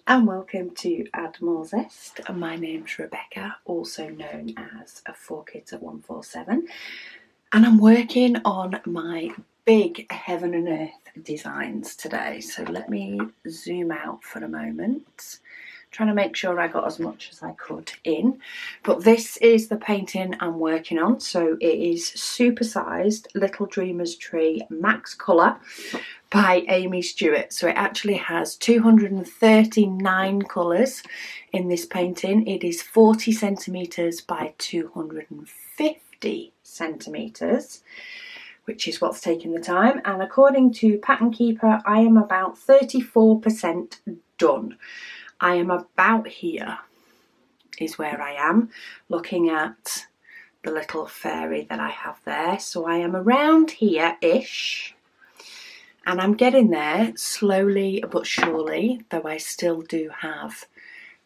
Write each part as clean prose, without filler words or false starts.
and welcome to Add More Zest. My name's Rebecca, also known as 4Kids at 147, and I'm working on my big heaven and earth designs today. So let me zoom out for a moment, trying to make sure I got as much as I could in. But this is the painting I'm working on. So it is supersized Little Dreamer's Tree Max Colour by Amy Stewart. So it actually has 239 colours in this painting. It is 40 centimetres by 250 centimetres, which is what's taking the time. And according to Pattern Keeper, I am about 34% done. I am about here is where I am, looking at the little fairy that I have there. So I am around here-ish. And I'm getting there slowly but surely, though I still do have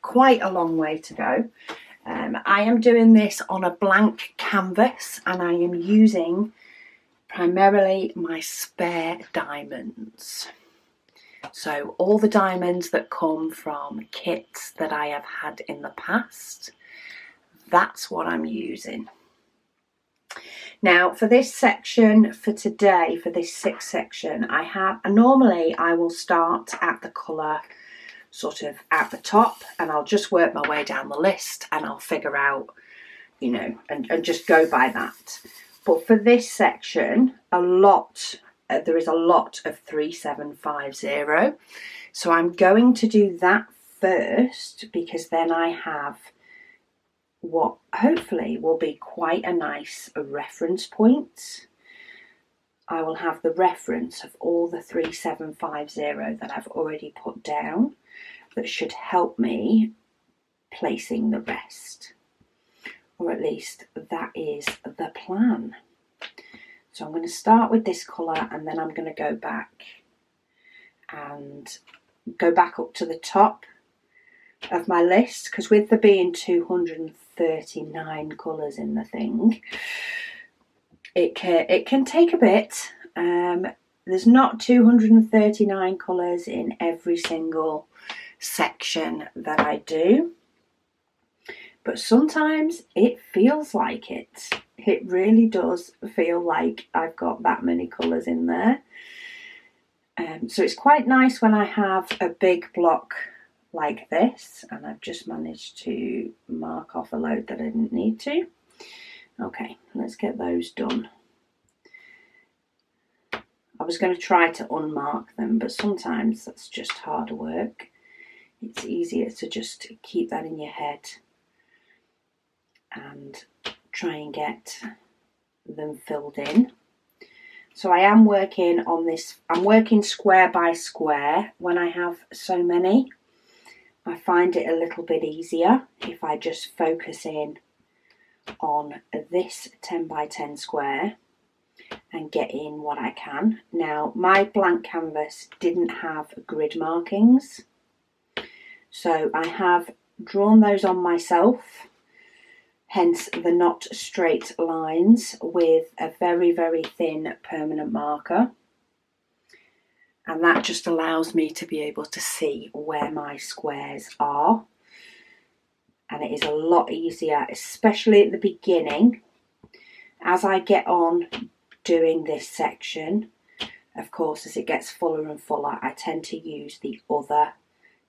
quite a long way to go. I am doing this on a blank canvas and I am using primarily my spare diamonds. So all the diamonds that come from kits that I have had in the past, that's what I'm using. Now for this section, for today, for this 6th section, normally I will start at the colour sort of at the top and I'll just work my way down the list and I'll figure out, you know, and just go by that. But for this section, there is a lot of 3750. So I'm going to do that first because then I have what hopefully will be quite a nice reference point. I will have the reference of all the 3750 that I've already put down that should help me placing the rest, or at least that is the plan. So I'm going to start with this colour and then I'm going to go back up to the top of my list, because with there being 239 colours in the thing, it can take a bit. There's not 239 colours in every single section that I do, but sometimes it feels like it. It really does feel like I've got that many colours in there. So it's quite nice when I have a big block like this, and I've just managed to mark off a load that I didn't need to. Okay, let's get those done. I was going to try to unmark them, but sometimes that's just harder work. It's easier to just keep that in your head and try and get them filled in. So I am working on this, I'm working square by square when I have so many. I find it a little bit easier if I just focus in on this 10 by 10 square and get in what I can. Now my blank canvas didn't have grid markings, so I have drawn those on myself, hence the not straight lines, with a very, very thin permanent marker. And that just allows me to be able to see where my squares are. And it is a lot easier, especially at the beginning. As I get on doing this section, of course, as it gets fuller and fuller, I tend to use the other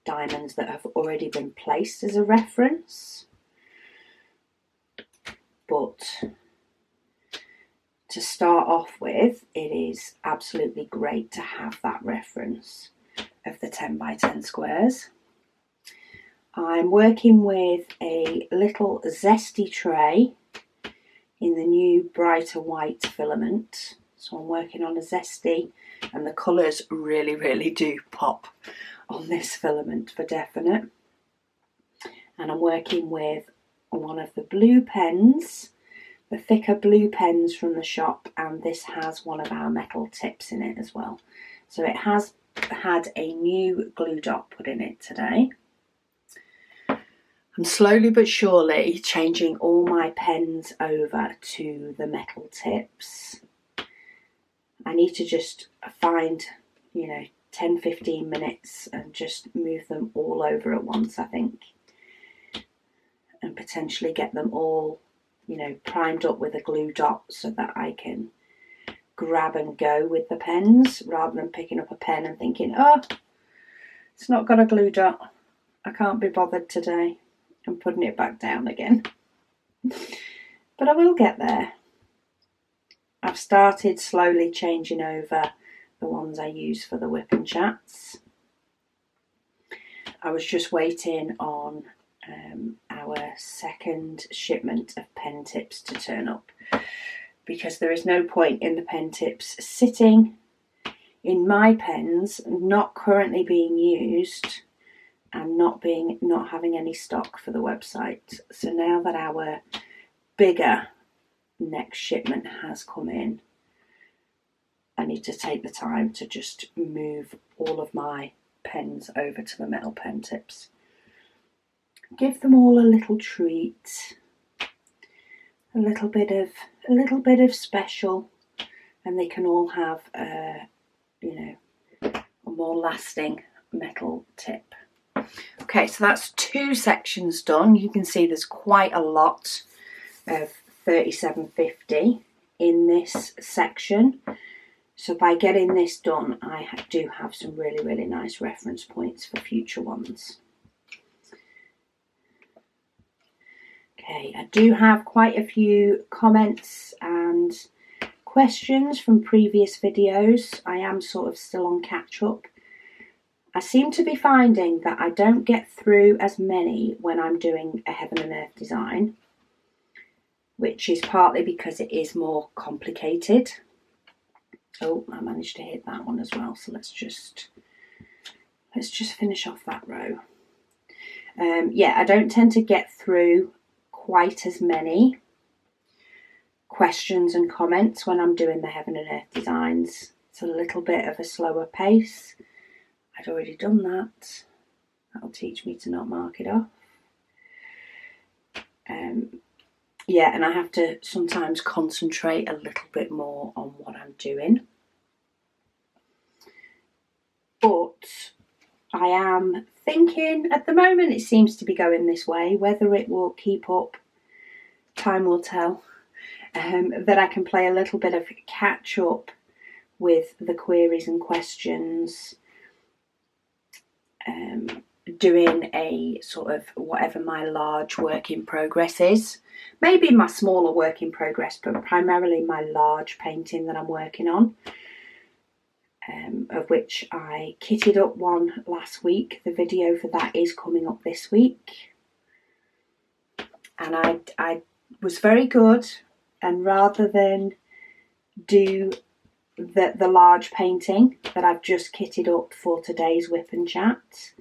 diamonds that have already been placed as a reference. But to start off with, it is absolutely great to have that reference of the 10 by 10 squares. I'm working with a little zesty tray in the new brighter white filament. So I'm working on a zesty, and the colours really, really do pop on this filament for definite. And I'm working with one of the blue pens, the thicker blue pens from the shop, and this has one of our metal tips in it as well. So it has had a new glue dot put in it today. I'm slowly but surely changing all my pens over to the metal tips. I need to just find, 10-15 minutes and just move them all over at once, I think, and potentially get them all, you know, primed up with a glue dot so that I can grab and go with the pens rather than picking up a pen and thinking, oh, it's not got a glue dot, I can't be bothered today, and putting it back down again. But I will get there. I've started slowly changing over the ones I use for the WIP Chats. I was just waiting on our second shipment of pen tips to turn up, because there is no point in the pen tips sitting in my pens, not currently being used and not having any stock for the website. So now that our bigger next shipment has come in, I need to take the time to just move all of my pens over to the metal pen tips. Give them all a little treat, a little bit of special, and they can all have a more lasting metal tip. Okay, so that's 2 sections done. You can see there's quite a lot of 3750 in this section. So by getting this done, I do have some really, really nice reference points for future ones. Okay, I do have quite a few comments and questions from previous videos. I am sort of still on catch up. I seem to be finding that I don't get through as many when I'm doing a Heaven and Earth design, which is partly because it is more complicated. Oh, I managed to hit that one as well, so let's just finish off that row. Yeah, I don't tend to get through quite as many questions and comments when I'm doing the Heaven and Earth designs. It's a little bit of a slower pace. I'd already done that. That'll teach me to not mark it off. Yeah, and I have to sometimes concentrate a little bit more on what I'm doing. But I am thinking, at the moment it seems to be going this way. Whether it will keep up, time will tell. That I can play a little bit of catch up with the queries and questions. Doing a sort of whatever my large work in progress is. Maybe my smaller work in progress, but primarily my large painting that I'm working on. Of which I kitted up one last week. The video for that is coming up this week. And I was very good, and rather than do the large painting that I've just kitted up for today's WIP and Chat,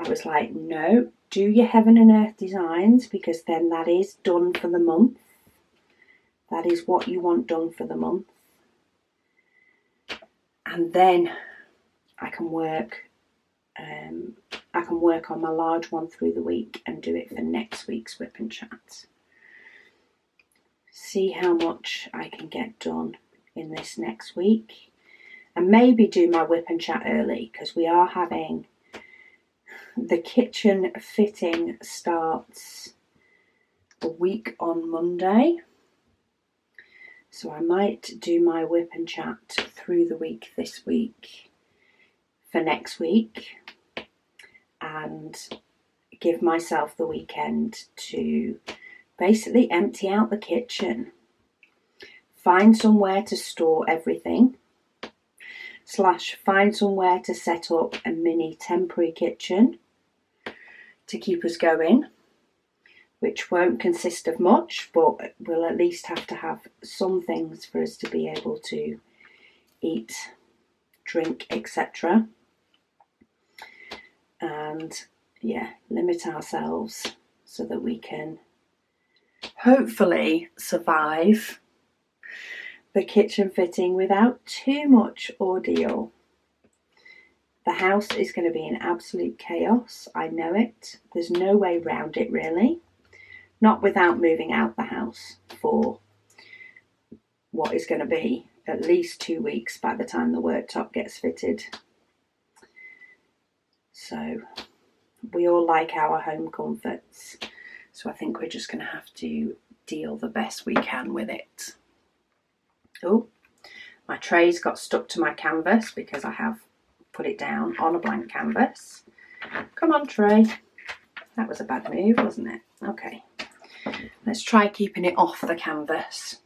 I was like, no, do your Heaven and Earth designs, because then that is done for the month. That is what you want done for the month. And then I can work on my large one through the week and do it for next week's WIP and Chat. See how much I can get done in this next week, and maybe do my WIP and Chat early, because we are having the kitchen fitting starts a week on Monday. So I might do my WIP and Chat through the week this week for next week, and give myself the weekend to basically empty out the kitchen, find somewhere to store everything, / find somewhere to set up a mini temporary kitchen to keep us going, which won't consist of much, but we'll at least have to have some things for us to be able to eat, drink, etc. And yeah, limit ourselves so that we can hopefully survive the kitchen fitting without too much ordeal. The house is going to be an absolute chaos, I know it. There's no way around it really. Not without moving out the house for what is going to be at least 2 weeks by the time the worktop gets fitted. So we all like our home comforts. So I think we're just going to have to deal the best we can with it. Oh, my tray's got stuck to my canvas because I have put it down on a blank canvas. Come on, tray. That was a bad move, wasn't it? Okay. Let's try keeping it off the canvas.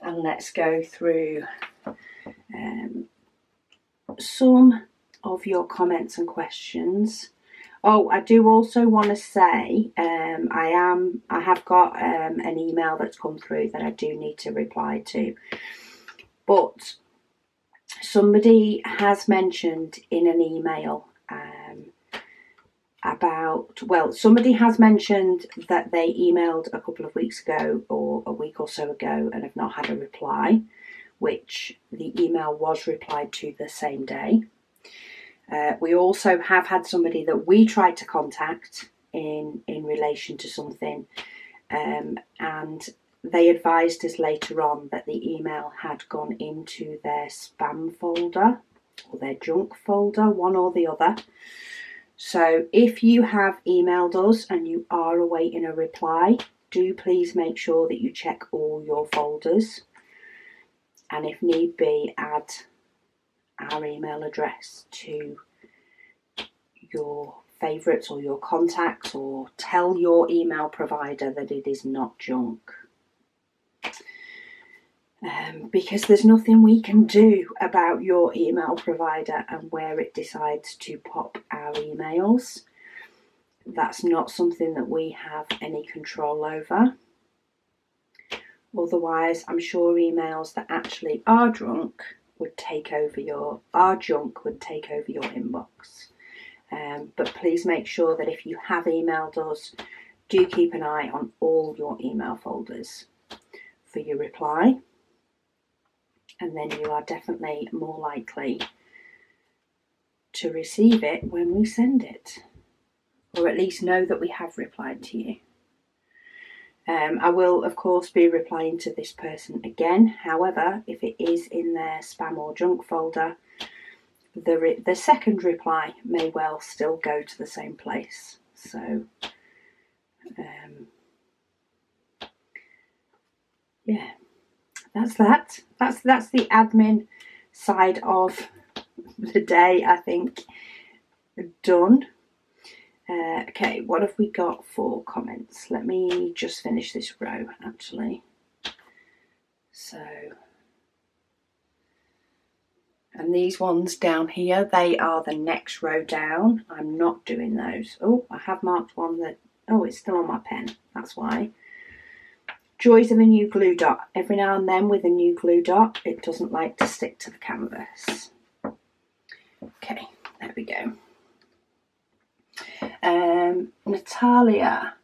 And let's go through some of your comments and questions. Oh, I do also want to say I have got an email that's come through that I do need to reply to. But somebody has mentioned in an email somebody has mentioned that they emailed a couple of weeks ago or a week or so ago and have not had a reply, which the email was replied to the same day. We also have had somebody that we tried to contact in relation to something, and they advised us later on that the email had gone into their spam folder or their junk folder, one or the other. So if you have emailed us and you are awaiting a reply, do please make sure that you check all your folders, and if need be, add our email address to your favourites or your contacts, or tell your email provider that it is not junk. Because there's nothing we can do about your email provider and where it decides to pop our emails. That's not something that we have any control over. Otherwise, I'm sure emails that actually are junk would take over your inbox. But please make sure that if you have emailed us, do keep an eye on all your email folders for your reply. And then you are definitely more likely to receive it when we send it, or at least know that we have replied to you. I will, of course, be replying to this person again. However, if it is in their spam or junk folder, the second reply may well still go to the same place. So, yeah. That's that. That's the admin side of the day, I think, done. Okay, what have we got for comments? Let me just finish this row, actually. So, and these ones down here, they are the next row down. I'm not doing those. Oh, I have marked one that, oh, it's still on my pen. That's why. Joys of a new glue dot. Every now and then with a new glue dot, it doesn't like to stick to the canvas. Okay, there we go. Natalia,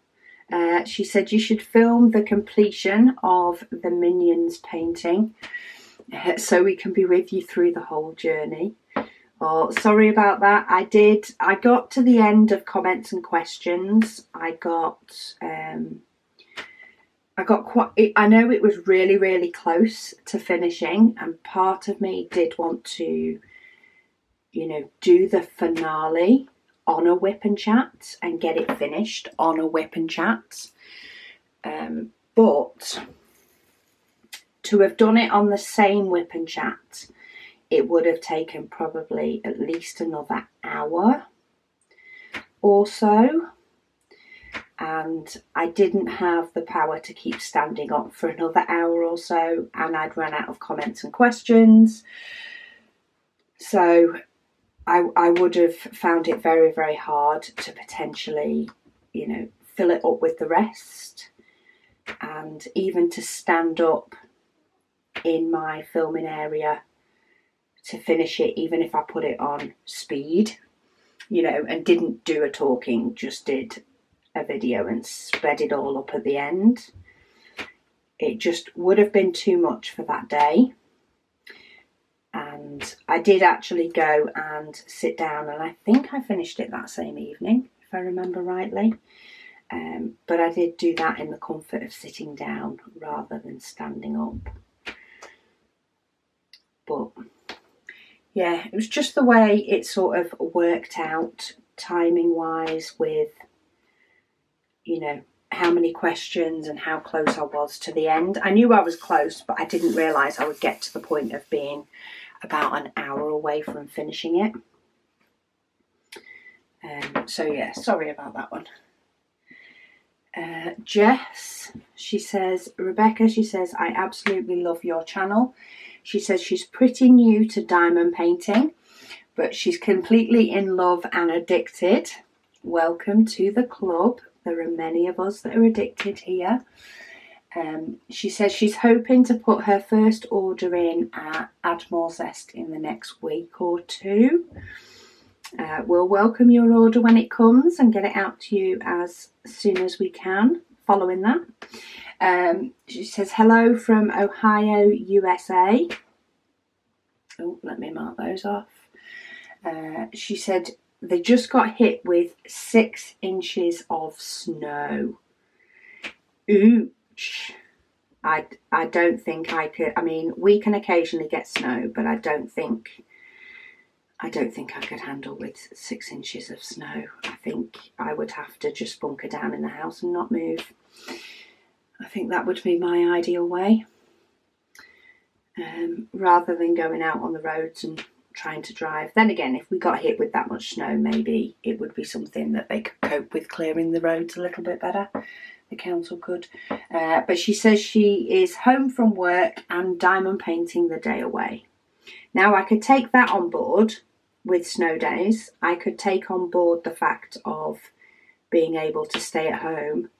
she said you should film the completion of the Minions painting so we can be with you through the whole journey. Oh, sorry about that. I got to the end of comments and questions. I know it was really, really close to finishing, and part of me did want to, do the finale on a WIP and Chat and get it finished on a WIP and Chat. But to have done it on the same WIP and Chat, it would have taken probably at least another hour or so. And I didn't have the power to keep standing up for another hour or so, and I'd run out of comments and questions. So I would have found it very, very hard to potentially, fill it up with the rest, and even to stand up in my filming area to finish it, even if I put it on speed, and didn't do a talking, just did a video and sped it all up at the end. It just would have been too much for that day. And I did actually go and sit down, and I think I finished it that same evening, if I remember rightly. But I did do that in the comfort of sitting down rather than standing up. But yeah, it was just the way it sort of worked out timing wise with, you know, how many questions and how close I was to the end. I knew I was close, but I didn't realise I would get to the point of being about an hour away from finishing it. So yeah, sorry about that one. Jess, she says, Rebecca, she says, I absolutely love your channel. She says she's pretty new to diamond painting, but she's completely in love and addicted. Welcome to the club. There are many of us that are addicted here. She says she's hoping to put her first order in at Add More Zest in the next week or two. We'll welcome your order when it comes and get it out to you as soon as we can following that. She says hello from Ohio, USA. Oh, let me mark those off. She said they just got hit with 6 inches of snow. Ooch. I don't think I could. I mean, we can occasionally get snow, but I don't think I could handle with 6 inches of snow. I think I would have to just bunker down in the house and not move. I think that would be my ideal way. Rather than going out on the roads and trying to drive. Then again, if we got hit with that much snow, maybe it would be something that they could cope with, clearing the roads a little bit better. The council could. But she says she is home from work and diamond painting the day away. Now, I could take that on board with snow days. I could take on board the fact of being able to stay at home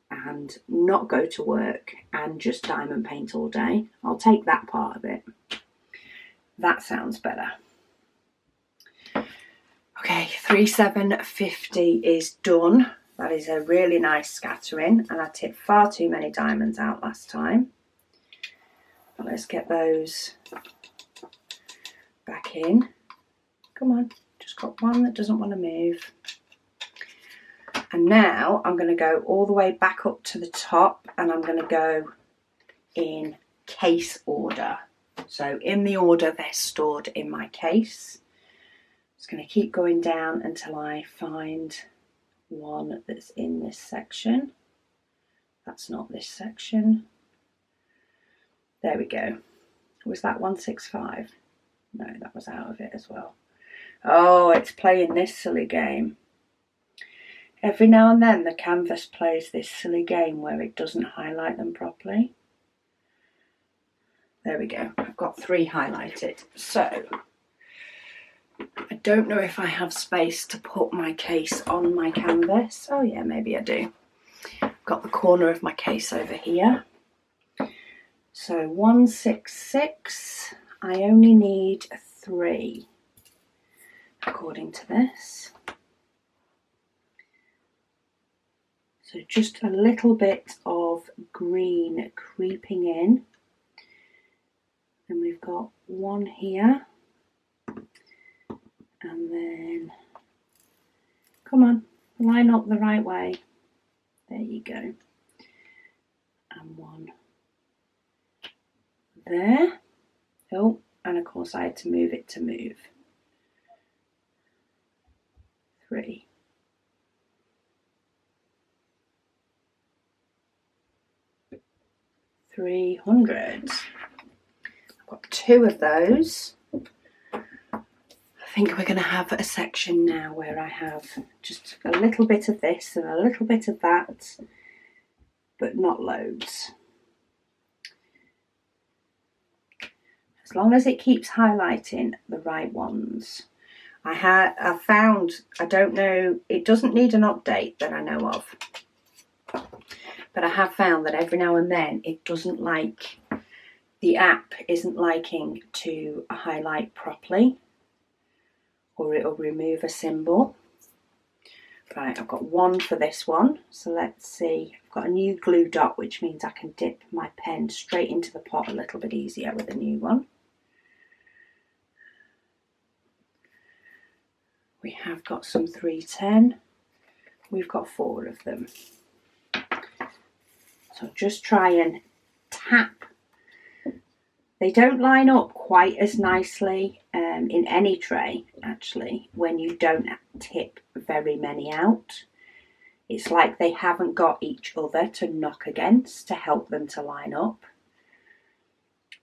and not go to work and just diamond paint all day. I'll take that part of it. That sounds better. Okay, 3750 is done. That is a really nice scattering, and I tipped far too many diamonds out last time. But let's get those back in. Come on, just got one that doesn't want to move. And now I'm going to go all the way back up to the top, and I'm going to go in case order. So in the order they're stored in my case. Just going to keep going down until I find one that's in this section. That's not this section. There we go. Was that 165? No, that was out of it as well. Oh, it's playing this silly game. Every now and then the canvas plays this silly game where it doesn't highlight them properly. There we go. I've got 3 highlighted. So I don't know if I have space to put my case on my canvas. Oh yeah, maybe I do. I've got the corner of my case over here. So 166. I only need 3 according to this. So just a little bit of green creeping in. And we've got 1 here. And then, come on, line up the right way. There you go. And 1 there. Oh, and of course I had to move it to move. 3. $300. I've got 2 of those. I think we're going to have a section now where I have just a little bit of this and a little bit of that, but not loads. As long as it keeps highlighting the right ones. I found, I don't know, it doesn't need an update that I know of. But I have found that every now and then it doesn't like, the app isn't liking to highlight properly, or it'll remove a symbol. Right, I've got 1 for this one. So let's see, I've got a new glue dot, which means I can dip my pen straight into the pot a little bit easier with a new one. We have got some 310. We've got 4 of them. So just try and tap They don't line up quite as nicely in any tray, actually, when you don't tip very many out. It's like they haven't got each other to knock against to help them to line up.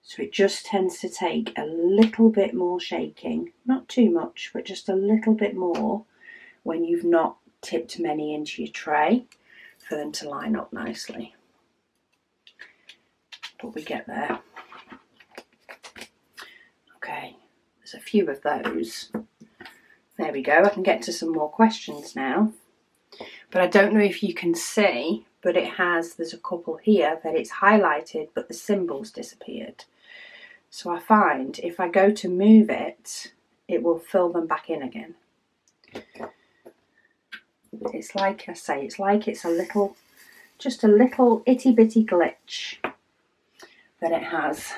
So it just tends to take a little bit more shaking, not too much, but just a little bit more when you've not tipped many into your tray for them to line up nicely. But we get there. Okay, there's a few of those. There we go, I can get to some more questions now. But I don't know if you can see, but there's a couple here that it's highlighted, but the symbol's disappeared. So I find if I go to move it, it will fill them back in again. It's like I say, it's like it's just a little itty bitty glitch that it has.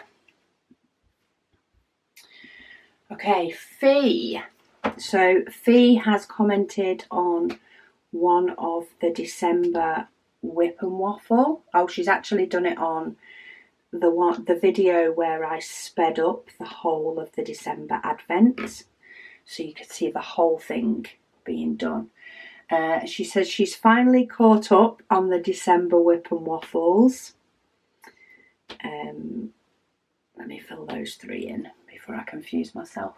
Okay, Fee. So Fee has commented on one of the December WIP and Waffle. Oh, she's actually done it on the video where I sped up the whole of the December Advent, so you could see the whole thing being done. She says she's finally caught up on the December WIP and Waffles. Let me fill those 3 in before I confuse myself.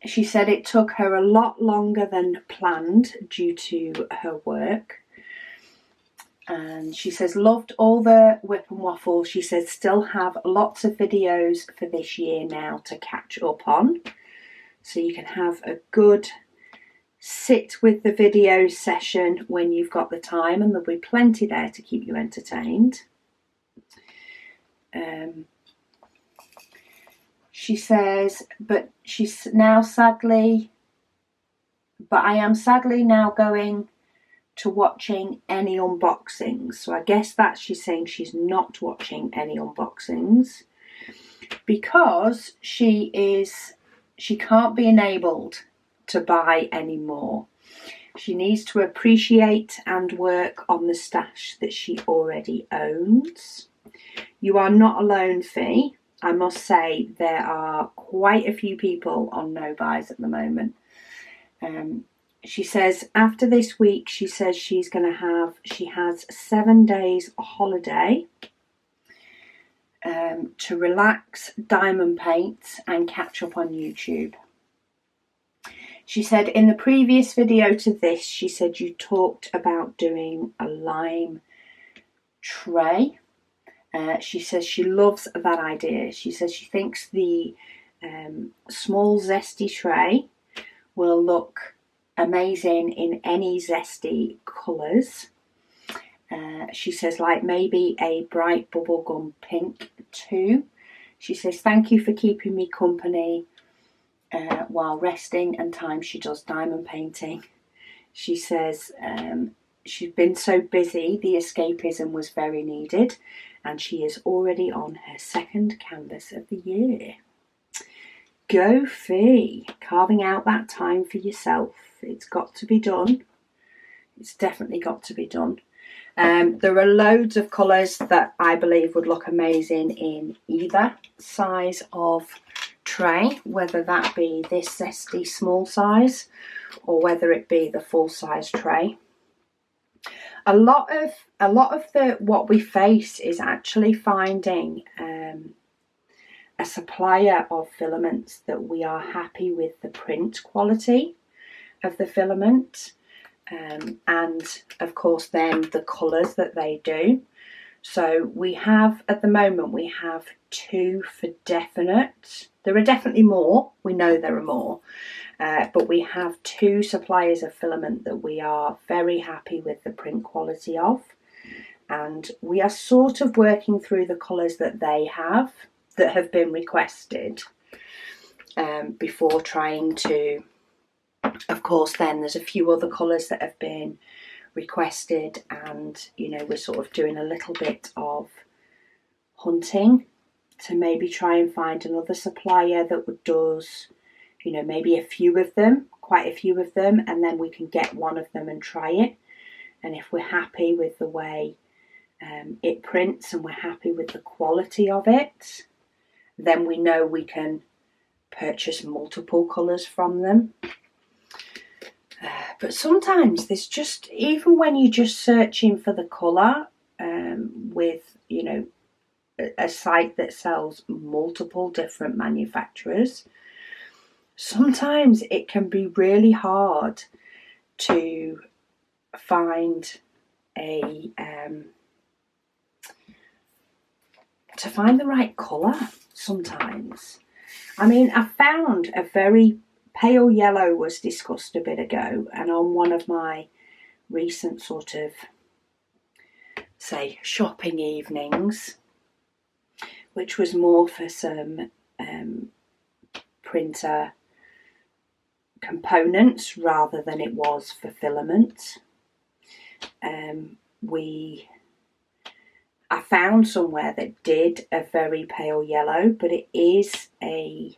She said it took her a lot longer than planned due to her work. And she says, loved all the WIP and Waffle. She says, still have lots of videos for this year now to catch up on. So you can have a good sit with the video session when you've got the time, and there'll be plenty there to keep you entertained. She says, but I am sadly now going to watching any unboxings. So I guess that she's saying she's not watching any unboxings because she can't be enabled to buy any more. She needs to appreciate and work on the stash that she already owns. You are not alone, Fee. I must say there are quite a few people on no buys at the moment. She says after this week, she says she has 7 days holiday to relax, diamond paint and catch up on YouTube. She said in the previous video to this, she said you talked about doing a lime tray. She says she loves that idea. She says she thinks the small zesty tray will look amazing in any zesty colours. She says like maybe a bright bubblegum pink too. She says thank you for keeping me company while resting and time she does diamond painting. She says she's been so busy, the escapism was very needed, and she is already on her 2nd canvas of the year. Go Fee, carving out that time for yourself. It's got to be done. It's definitely got to be done. There are loads of colours that I believe would look amazing in either size of tray, whether that be this zesty small size or whether it be the full size tray. A lot of what we face is actually finding a supplier of filaments that we are happy with the print quality of the filament, and of course then the colours that they do. So we have at the moment 2 for definite. There are definitely more, we know there are more, but we have 2 suppliers of filament that we are very happy with the print quality of, and we are sort of working through the colours that they have that have been requested before trying to, of course then there's a few other colours that have been requested, and you know we're sort of doing a little bit of hunting to maybe try and find another supplier that does, you know, maybe a few of them, quite a few of them, and then we can get one of them and try it, and if we're happy with the way it prints and we're happy with the quality of it, then we know we can purchase multiple colours from them. But sometimes there's just, even when you're just searching for the colour with, you know, a site that sells multiple different manufacturers, sometimes it can be really hard to find the right colour sometimes. I mean, I found a very pale yellow was discussed a bit ago, and on one of my recent sort of, say, shopping evenings, which was more for some printer components rather than it was for filament. I found somewhere that did a very pale yellow, but it is a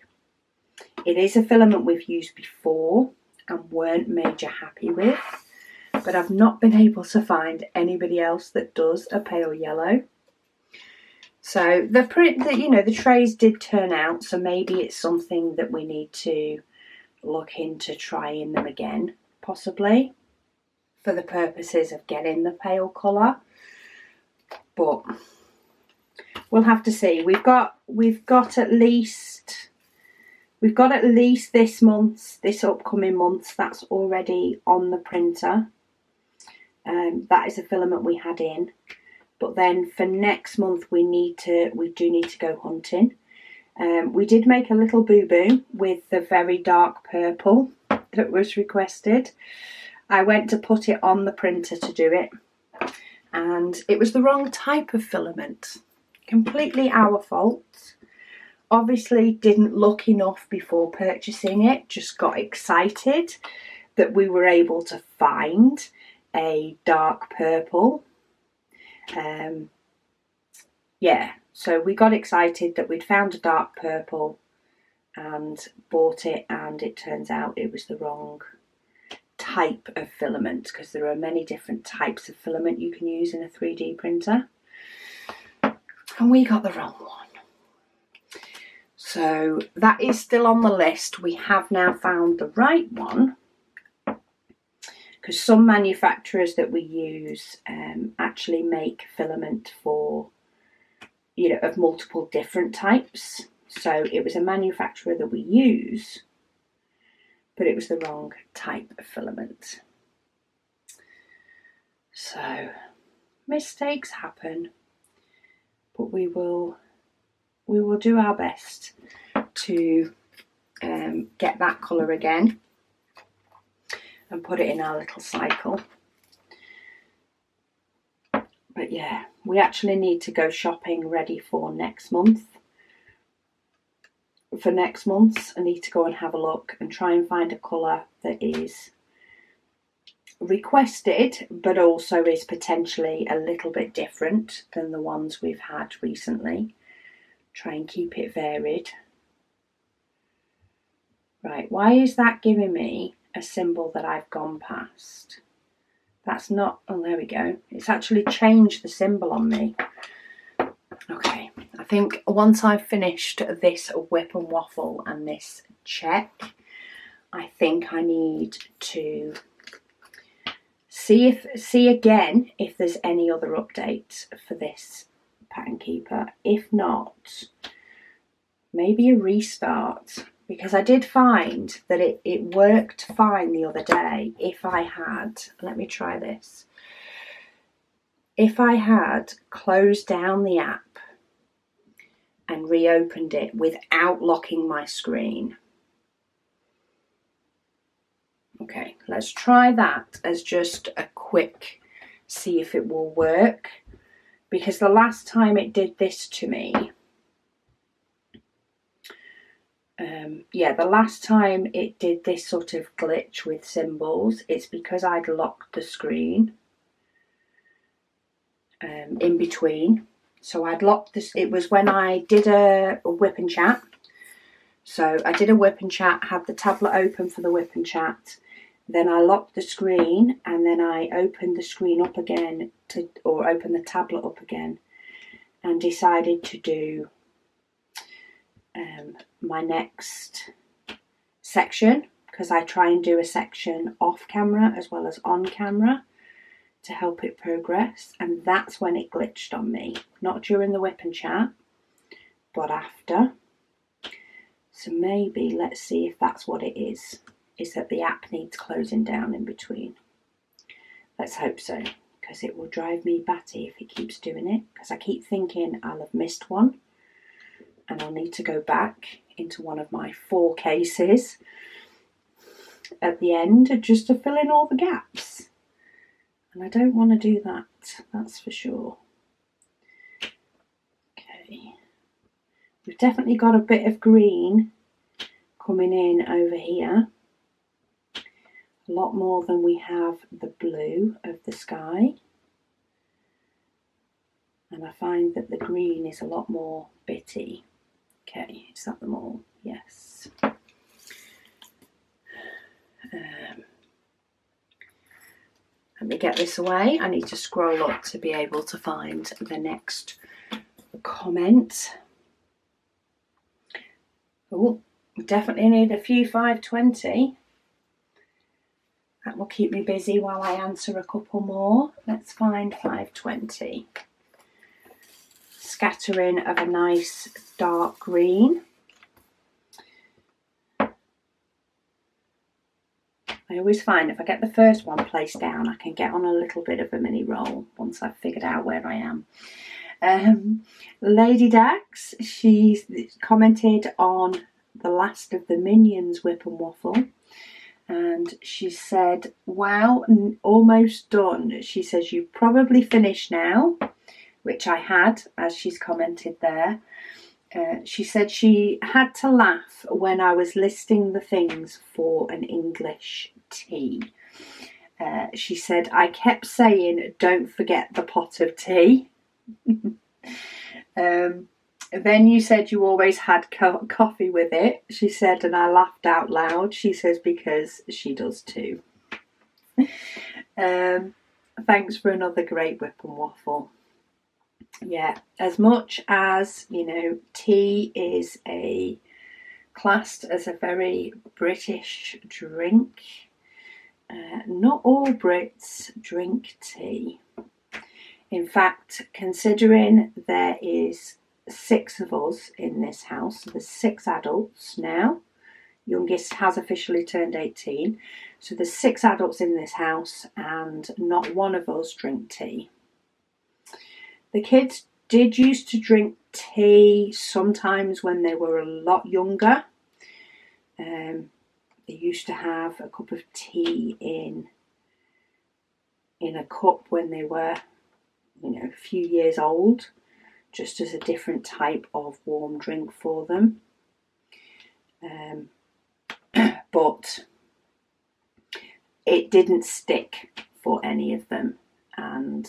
filament we've used before and weren't major happy with, but I've not been able to find anybody else that does a pale yellow. So the trays did turn out, so maybe it's something that we need to look into trying them again, possibly, for the purposes of getting the pale colour. But we'll have to see. We've got at least this upcoming month that's already on the printer. That is a filament we had in. But then for next month we do need to go hunting. We did make a little boo-boo with the very dark purple that was requested. I went to put it on the printer to do it, and it was the wrong type of filament. Completely our fault. Obviously didn't look enough before purchasing it, just got excited that we were able to find a dark purple. So we got excited that we'd found a dark purple and bought it, and it turns out it was the wrong type of filament, because there are many different types of filament you can use in a 3D printer, and we got the wrong one. So that is still on the list. We have now found the right one, because some manufacturers that we use actually make filament for, you know, of multiple different types. So it was a manufacturer that we use, but it was the wrong type of filament. So mistakes happen, but we will do our best to get that colour again and put it in our little cycle. But yeah, we actually need to go shopping ready for next month. For next month, I need to go and have a look and try and find a colour that is requested, but also is potentially a little bit different than the ones we've had recently. Try and keep it varied. Right, why is that giving me a symbol that I've gone past? That's not, oh there we go. It's actually changed the symbol on me. Okay, I think once I've finished this WIP and Waffle and this check, I think I need to see again if there's any other updates for this pattern keeper. If not, maybe a restart, because I did find that it worked fine the other day if I had, let me try this, if I had closed down the app and reopened it without locking my screen. Okay, let's try that as just a quick see if it will work, because the last time it did this to me, the last time it did this sort of glitch with symbols, it's because I'd locked the screen in between. So I'd locked this, it was when I did a WIP and Chat. So I did a WIP and Chat, had the tablet open for the WIP and Chat, Then I locked the screen, and then I opened the screen up again or opened the tablet up again, and decided to do my next section, because I try and do a section off camera as well as on camera to help it progress. And that's when it glitched on me, not during the WIP and chat, but after. So maybe let's see if that's what it is that the app needs closing down in between. Let's hope so, because it will drive me batty if it keeps doing it, because I keep thinking I'll have missed one and I'll need to go back into one of my 4 cases at the end just to fill in all the gaps. And I don't want to do that, that's for sure. Okay. We've definitely got a bit of green coming in over here. A lot more than we have the blue of the sky. And I find that the green is a lot more bitty. Okay, is that them all? Yes. Let me get this away. I need to scroll up to be able to find the next comment. Oh, definitely need a few 520. That will keep me busy while I answer a couple more. Let's find 520. Scattering of a nice dark green. I always find if I get the first one placed down, I can get on a little bit of a mini roll once I've figured out where I am. Lady Dax, she's commented on the last of the Minions WIP and Waffle, and she said, wow, almost done. She says, you've probably finished now, which I had, as she's commented there. She said she had to laugh when I was listing the things for an English tea. She said, I kept saying, don't forget the pot of tea. Then you said you always had coffee with it, she said, and I laughed out loud. She says, because she does too. Thanks for another great WIP and Waffle. Yeah, as much as, you know, tea is classed as a very British drink, not all Brits drink tea. In fact, considering there is 6 of us in this house, so there's 6 adults now, youngest has officially turned 18, so there's 6 adults in this house and not one of us drink tea. The kids did used to drink tea sometimes when they were a lot younger. They used to have a cup of tea in a cup when they were, you know, a few years old, just as a different type of warm drink for them. But it didn't stick for any of them, and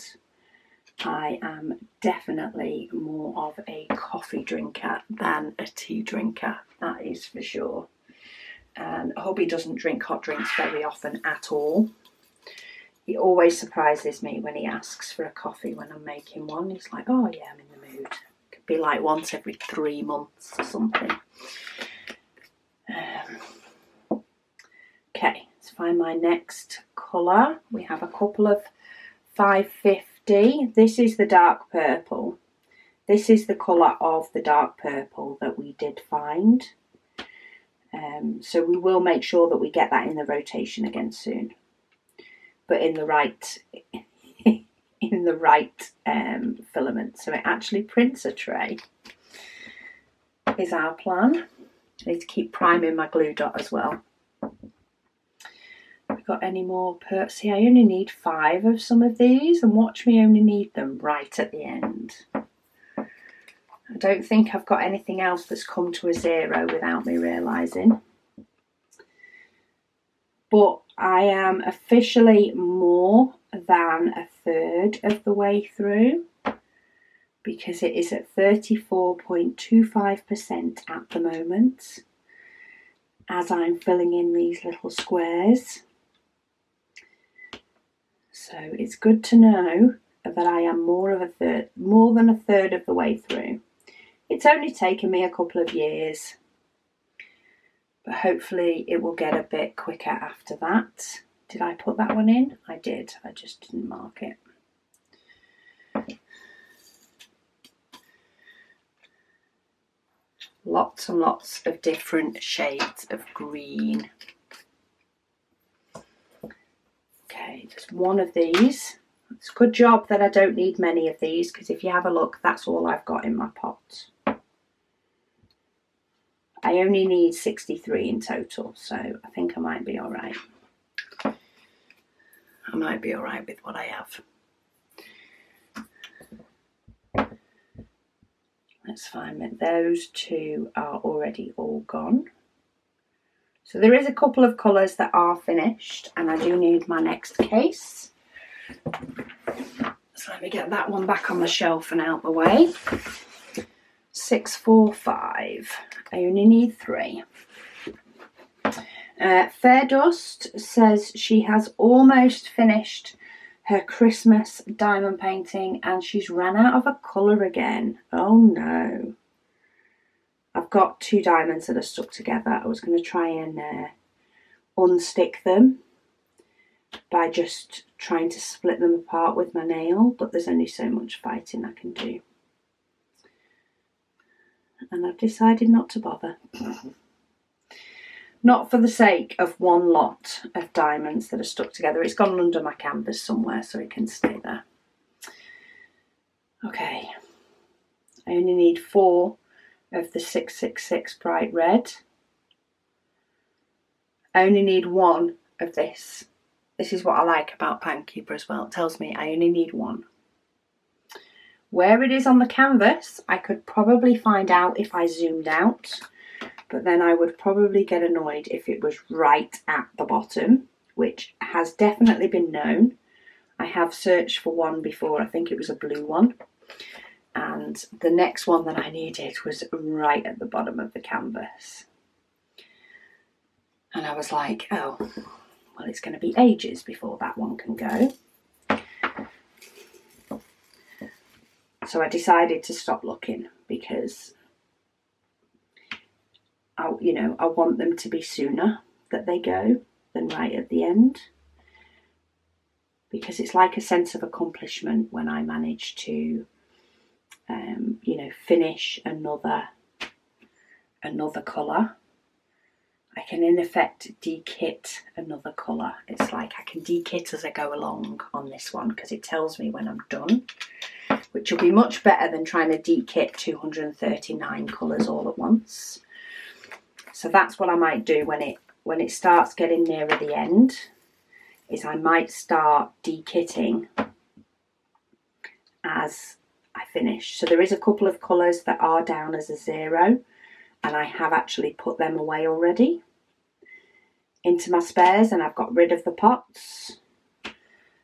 I am definitely more of a coffee drinker than a tea drinker, that is for sure. And hubby doesn't drink hot drinks very often at all. He always surprises me when he asks for a coffee when I'm making one. He's like, oh yeah, I'm in the mood. Could be like once every 3 months or something. Okay, let's find my next colour. We have a couple of 550. This is the dark purple. This is the colour of the dark purple that we did find. So we will make sure that we get that in the rotation again soon, but in the right filament, so it actually prints a tray is our plan. I need to keep priming my glue dot as well. Have we got any more see, I only need 5 of some of these, and watch me only need them right at the end. I don't think I've got anything else that's come to a 0 without me realising. But I am officially more than a third of the way through, because it is at 34.25% at the moment as I'm filling in these little squares. So it's good to know that I am more than a third of the way through. It's only taken me a couple of years, but hopefully it will get a bit quicker after that. Did I put that one in? I did, I just didn't mark it. Lots and lots of different shades of green. Okay, there's one of these. It's a good job that I don't need many of these, because if you have a look, that's all I've got in my pot. I only need 63 in total, so I think I might be all right. I might be all right with what I have. Let's find that those two are already all gone. So there is a couple of colours that are finished, and I do need my next case. So let me get that one back on the shelf and out the way. 645. I only need 3. Fair Dust says she has almost finished her Christmas diamond painting and she's ran out of a colour again. Oh no. I've got 2 diamonds that are stuck together. I was going to try and unstick them by just trying to split them apart with my nail, but there's only so much fighting I can do. And I've decided not to bother. Not for the sake of one lot of diamonds that are stuck together. It's gone under my canvas somewhere so it can stay there. Okay. I only need 4 of the 666 bright red. I only need 1 of this. This is what I like about Pankeeper as well. It tells me I only need 1. Where it is on the canvas, I could probably find out if I zoomed out, but then I would probably get annoyed if it was right at the bottom, which has definitely been known. I have searched for one before, I think it was a blue one, and the next one that I needed was right at the bottom of the canvas. And I was like, oh, well, it's going to be ages before that one can go. So I decided to stop looking because I want them to be sooner that they go than right at the end, because it's like a sense of accomplishment when I manage to, finish another colour. I can in effect de-kit another colour. It's like I can de-kit as I go along on this one because it tells me when I'm done, which will be much better than trying to de-kit 239 colours all at once. So that's what I might do when it starts getting nearer the end, is I might start de-kitting as I finish. So there is a couple of colours that are down as a 0, and I have actually put them away already into my spares, and I've got rid of the pots.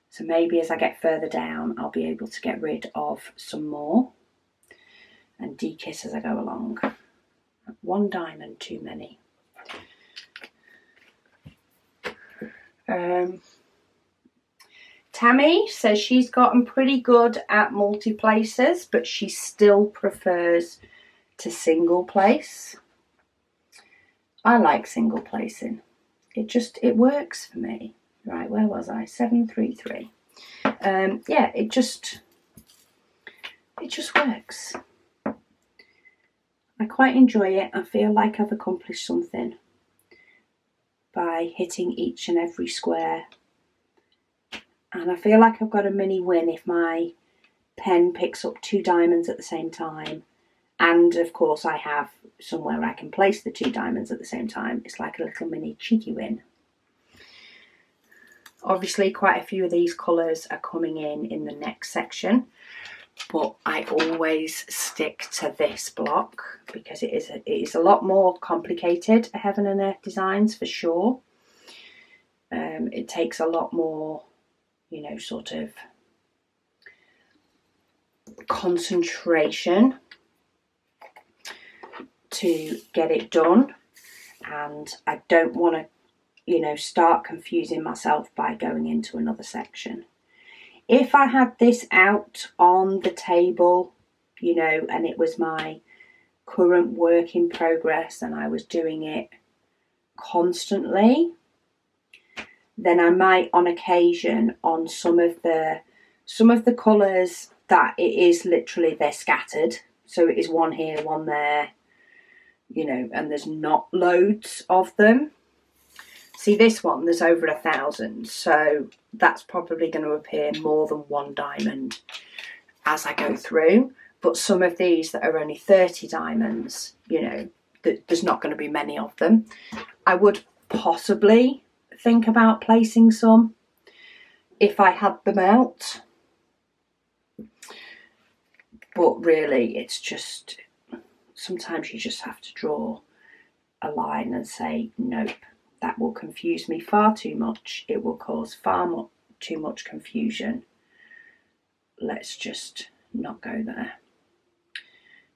So maybe as I get further down, I'll be able to get rid of some more and de-kit as I go along. 1 diamond too many. Tammy says she's gotten pretty good at multi-places, but she still prefers to single place. I like single placing. It works for me. Right, where was I? 733. Yeah, it just works. I quite enjoy it. I feel like I've accomplished something by hitting each and every square. And I feel like I've got a mini win if my pen picks up 2 diamonds at the same time. And of course I have somewhere I can place the 2 diamonds at the same time. It's like a little mini cheeky win. Obviously quite a few of these colours are coming in the next section, but I always stick to this block because it is a lot more complicated, Heaven and Earth designs for sure. It takes a lot more, sort of concentration to get it done, and I don't want to start confusing myself by going into another section. If I had this out on the table, you know, and it was my current work in progress and I was doing it constantly, then I might on occasion on some of the colours that it is literally they're scattered. So it is one here, one there, you know, and there's not loads of them. See, this one, there's over 1,000, so that's probably going to appear more than one diamond as I go through. But some of these that are only 30 diamonds, you know, there's not going to be many of them. I would possibly think about placing some if I had them out. But really, it's just, sometimes you just have to draw a line and say, nope, that will confuse me far too much. It will cause far too much confusion. Let's just not go there.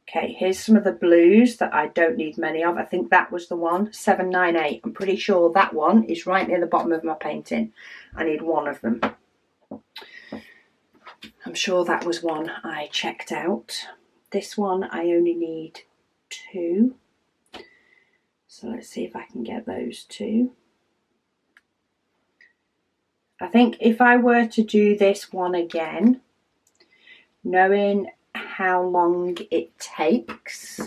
Okay, here's some of the blues that I don't need many of. I think that was the one, 798. I'm pretty sure that one is right near the bottom of my painting. I need one of them. I'm sure that was one I checked out. This one I only need 2. So let's see if I can get those 2. I think if I were to do this one again, knowing how long it takes,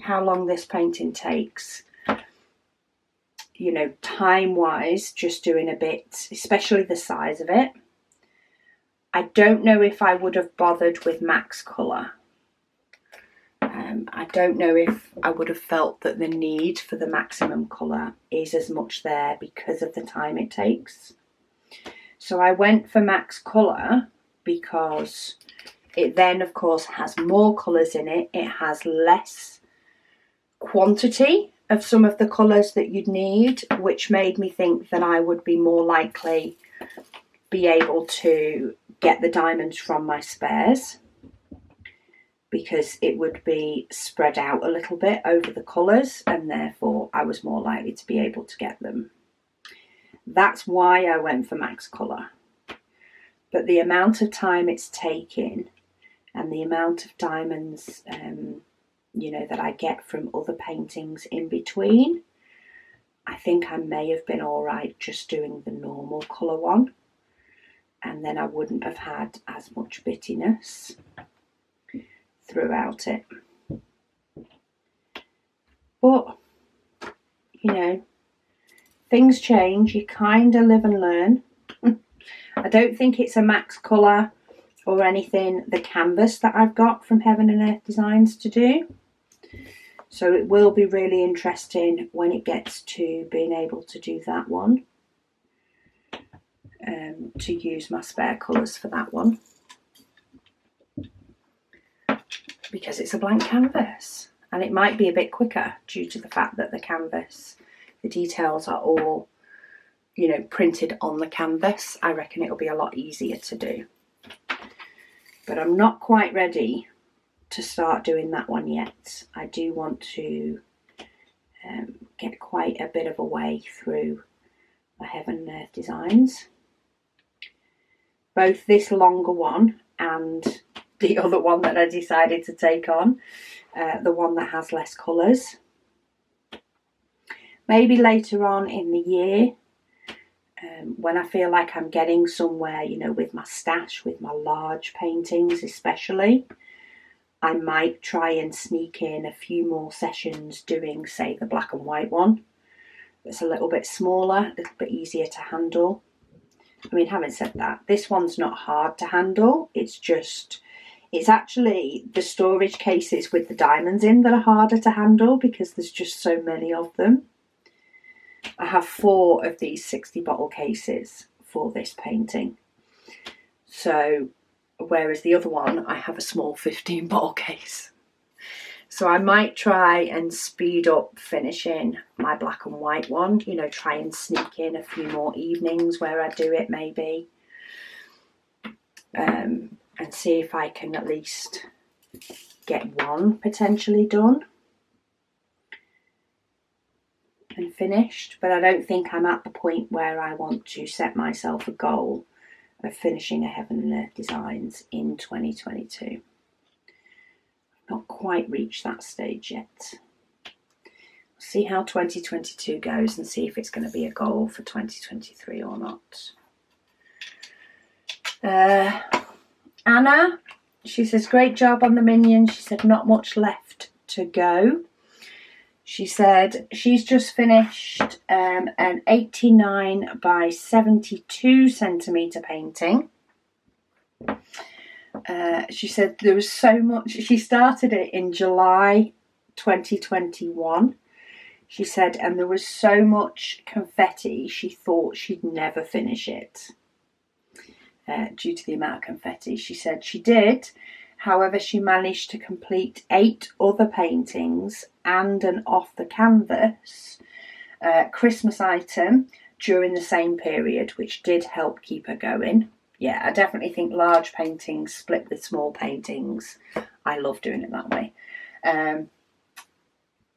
how long this painting takes, you know, time-wise, just doing a bit, especially the size of it, I don't know if I would have bothered with max colour. I don't know if I would have felt that the need for the maximum colour is as much there because of the time it takes. So I went for max colour because it then, of course, has more colours in it. It has less quantity of some of the colours that you'd need, which made me think that I would be more likely be able to get the diamonds from my spares, because it would be spread out a little bit over the colours and therefore I was more likely to be able to get them. That's why I went for max colour. But the amount of time it's taking and the amount of diamonds, you know, that I get from other paintings in between, I think I may have been all right just doing the normal colour one, and then I wouldn't have had as much bittiness throughout it. But, you know, things change. You kind of live and learn. I don't think it's a max colour or anything, the canvas that I've got from Heaven and Earth Designs to do. So it will be really interesting when it gets to being able to do that one, to use my spare colours for that one, because it's a blank canvas and it might be a bit quicker due to the fact that the canvas, the details are all, you know, printed on the canvas. I reckon it'll be a lot easier to do. But I'm not quite ready to start doing that one yet. I do want to get quite a bit of a way through my Heaven and Earth Designs. Both this longer one and the other one that I decided to take on, the one that has less colours. Maybe later on in the year, when I feel like I'm getting somewhere, you know, with my stash, with my large paintings especially, I might try and sneak in a few more sessions doing, say, the black and white one. It's a little bit smaller, a little bit easier to handle. I mean, having said that, this one's not hard to handle. It's just, it's actually the storage cases with the diamonds in that are harder to handle because there's just so many of them. I have 4 of these 60 bottle cases for this painting. So, whereas the other one, I have a small 15 bottle case. So I might try and speed up finishing my black and white one, you know, try and sneak in a few more evenings where I do it maybe. And see if I can at least get one potentially done and finished. But I don't think I'm at the point where I want to set myself a goal of finishing a Heaven and Earth Designs in 2022. Not quite reached that stage yet. See how 2022 goes and see if it's going to be a goal for 2023 or not. Anna, she says, great job on the Minions. She said, not much left to go. She said she's just finished an 89 by 72 centimetre painting. She said there was so much. She started it in July 2021. She said, and there was so much confetti, she thought she'd never finish it due to the amount of confetti. She said she did. However, she managed to complete 8 other paintings and an off the canvas Christmas item during the same period, which did help keep her going. Yeah, I definitely think large paintings split with small paintings. I love doing it that way.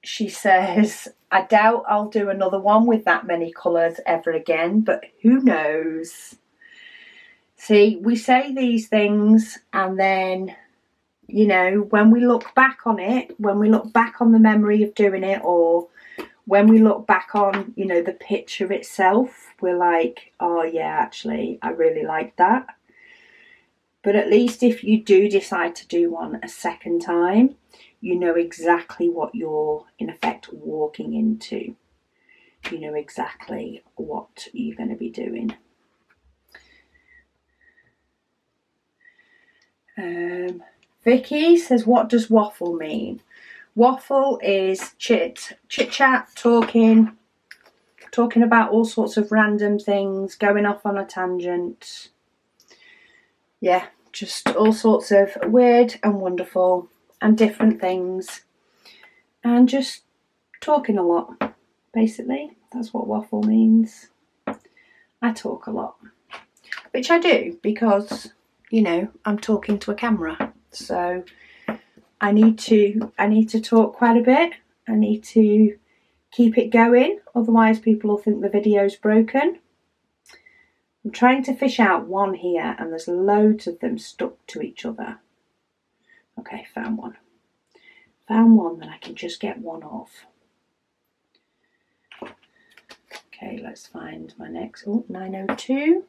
She says, I doubt I'll do another one with that many colours ever again, but who knows? See, we say these things and then, you know, when we look back on it, when we look back on the memory of doing it, or when we look back on, you know, the picture itself, we're like, oh yeah, actually, I really like that. But at least if you do decide to do one a second time, you know exactly what you're, in effect, walking into. You know exactly what you're going to be doing. Vicky says, what does waffle mean? Waffle is chit chat, talking about all sorts of random things, going off on a tangent. Yeah, just all sorts of weird and wonderful and different things, and just talking a lot. Basically, that's what waffle means. I talk a lot, which I do because, you know, I'm talking to a camera, so I need to talk quite a bit. I need to keep it going, otherwise people will think the video's broken. I'm trying to fish out one here and there's loads of them stuck to each other. Okay, found one. Found one that I can just get one of. Okay, let's find my next. Oh, 902.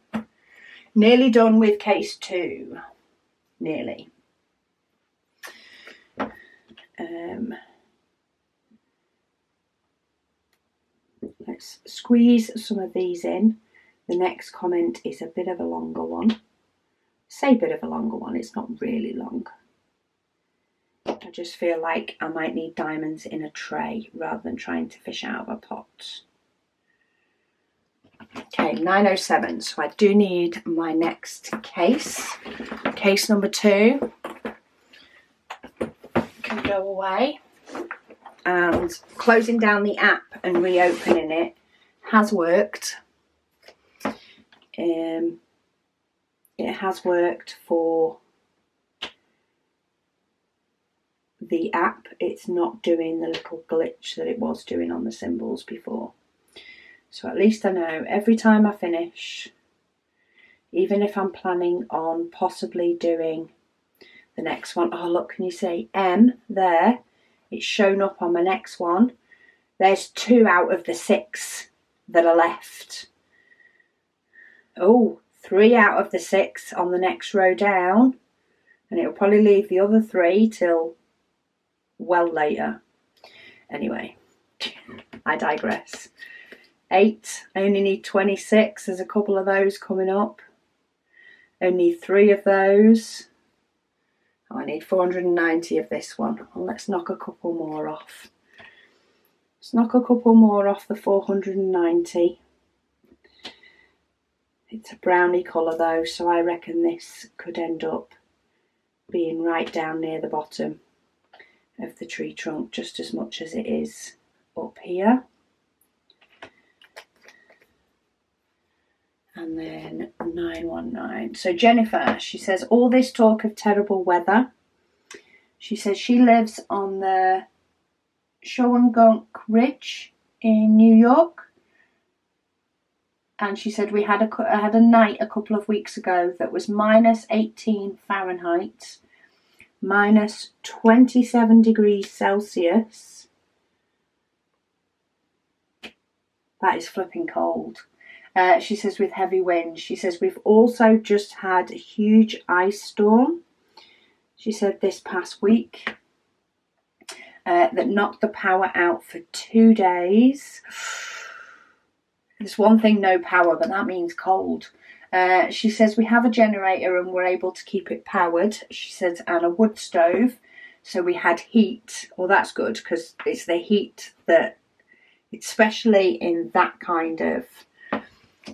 Nearly done with case 2. Nearly. Let's squeeze some of these in. The next comment is a bit of a longer one. Say bit of a longer one, it's not really long. I just feel like I might need diamonds in a tray rather than trying to fish out of a pot. Okay, 907, so I do need my next case. Case number 2 can go away. And closing down the app and reopening it has worked. It has worked for the app. It's not doing the little glitch that it was doing on the symbols before. So at least I know every time I finish, even if I'm planning on possibly doing the next one. Oh, look, can you see M there? It's shown up on my next one. There's 2 out of the 6 that are left. Oh, 3 out of the 6 on the next row down. And it'll probably leave the other 3 till well later. Anyway, I digress. 8, I only need 26. There's a couple of those coming up. Only 3 of those. Oh, I need 490 of this one. Well, let's knock a couple more off. Let's knock a couple more off the 490. It's a brownie colour though, so I reckon this could end up being right down near the bottom of the tree trunk, just as much as it is up here. And then 919. So Jennifer, she says, all this talk of terrible weather. She says she lives on the Shawangunk Ridge in New York. And she said we had a night a couple of weeks ago that was -18 Fahrenheit, -27 degrees Celsius. That is flipping cold. She says with heavy winds. She says we've also just had a huge ice storm. She said this past week that knocked the power out for 2 days. There's one thing, no power, but that means cold. She says we have a generator and we're able to keep it powered. She says, and a wood stove. So we had heat. Well, that's good because it's the heat that, especially in that kind of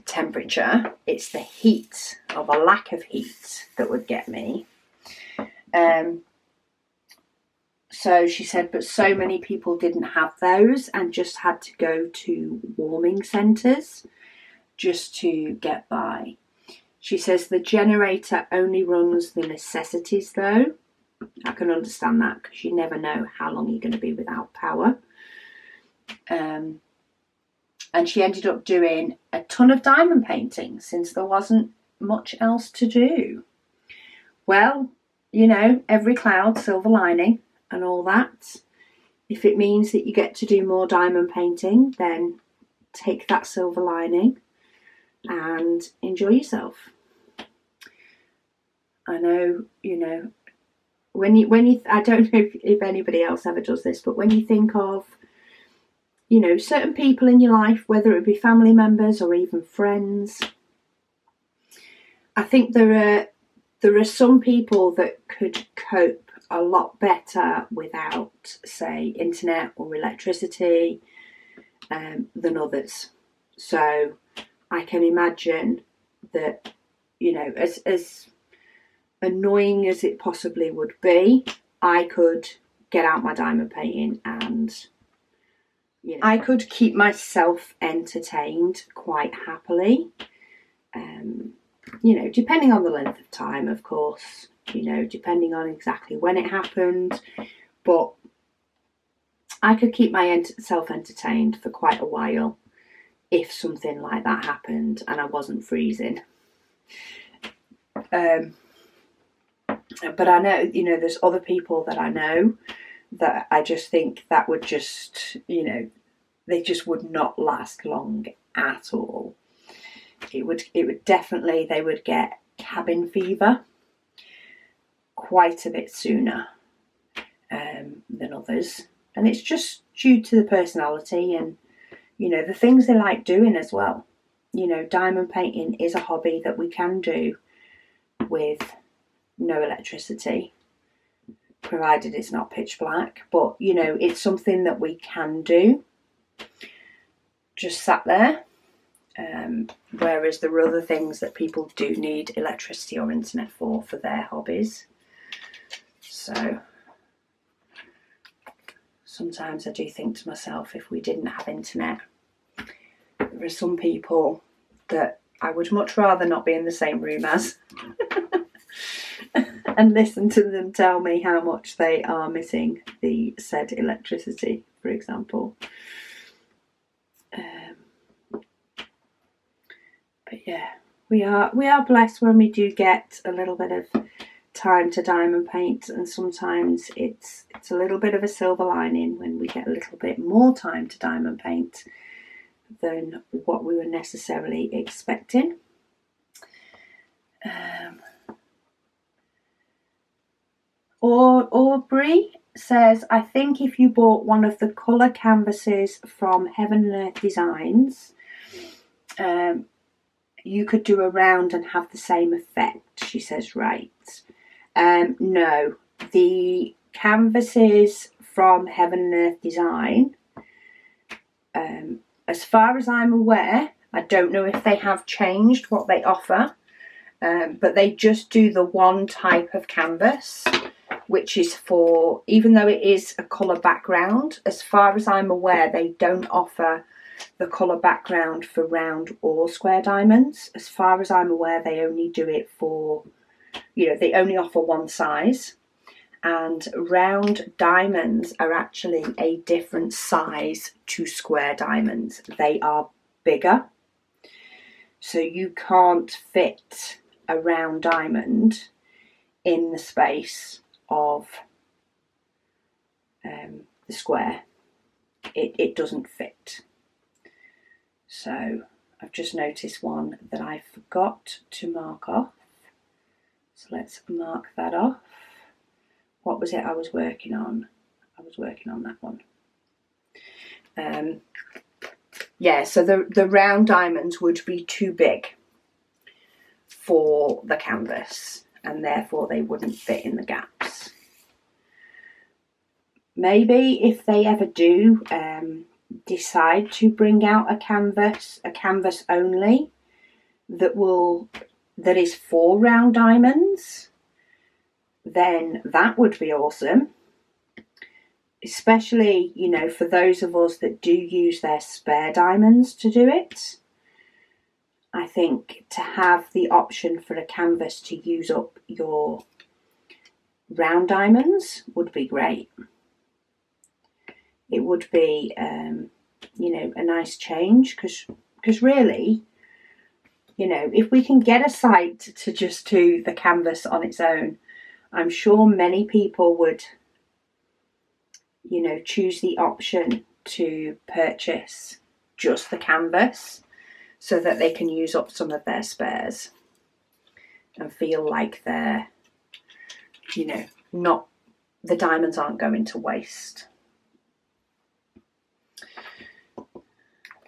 temperature, it's the heat of a lack of heat that would get me. So she said, but so many people didn't have those and just had to go to warming centres just to get by. She says the generator only runs the necessities though. I can understand that because you never know how long you're going to be without power. And she ended up doing a ton of diamond painting since there wasn't much else to do. Well, you know, every cloud, silver lining and all that. If it means that you get to do more diamond painting, then take that silver lining and enjoy yourself. I know, you know, when you I don't know if anybody else ever does this, but when you think of, you know, certain people in your life, whether it be family members or even friends, I think there are some people that could cope a lot better without, say, internet or electricity than others. So I can imagine that, you know, as annoying as it possibly would be, I could get out my diamond painting and, you know, I could keep myself entertained quite happily. You know, depending on the length of time, of course, you know, depending on exactly when it happened, but I could keep myself entertained for quite a while if something like that happened and I wasn't freezing. But I know, you know, there's other people that I know that I just think that would just, you know, they just would not last long at all. It would definitely, they would get cabin fever quite a bit sooner than others. And it's just due to the personality and, you know, the things they like doing as well. You know, diamond painting is a hobby that we can do with no electricity, provided it's not pitch black. But, you know, it's something that we can do. Just sat there. Whereas there are other things that people do need electricity or internet for their hobbies. So sometimes I do think to myself, if we didn't have internet, there are some people that I would much rather not be in the same room as and listen to them tell me how much they are missing the said electricity, for example. But yeah, we are blessed when we do get a little bit of time to diamond paint, and sometimes it's a little bit of a silver lining when we get a little bit more time to diamond paint than what we were necessarily expecting. Aubrey says, I think if you bought one of the colour canvases from Heaven and Earth Designs, you could do a round and have the same effect. She says, right. No, the canvases from Heaven and Earth Design, as far as I'm aware, I don't know if they have changed what they offer, but they just do the one type of canvas, which is for, even though it is a colour background, as far as I'm aware, they don't offer the colour background for round or square diamonds. As far as I'm aware, they only do it for, you know, they only offer one size. And round diamonds are actually a different size to square diamonds. They are bigger. So you can't fit a round diamond in the space of the square. It doesn't fit. So I've just noticed one that I forgot to mark off. So let's mark that off. What was it I was working on? I was working on that one. Yeah, so the round diamonds would be too big for the canvas, and therefore they wouldn't fit in the gaps. Maybe if they ever do decide to bring out a canvas only that is for round diamonds, then that would be awesome. Especially, you know, for those of us that do use their spare diamonds to do it. I think to have the option for a canvas to use up your round diamonds would be great. It would be, you know, a nice change because really, you know, if we can get a site to just do the canvas on its own, I'm sure many people would, you know, choose the option to purchase just the canvas so that they can use up some of their spares and feel like they're, you know, not, the diamonds aren't going to waste.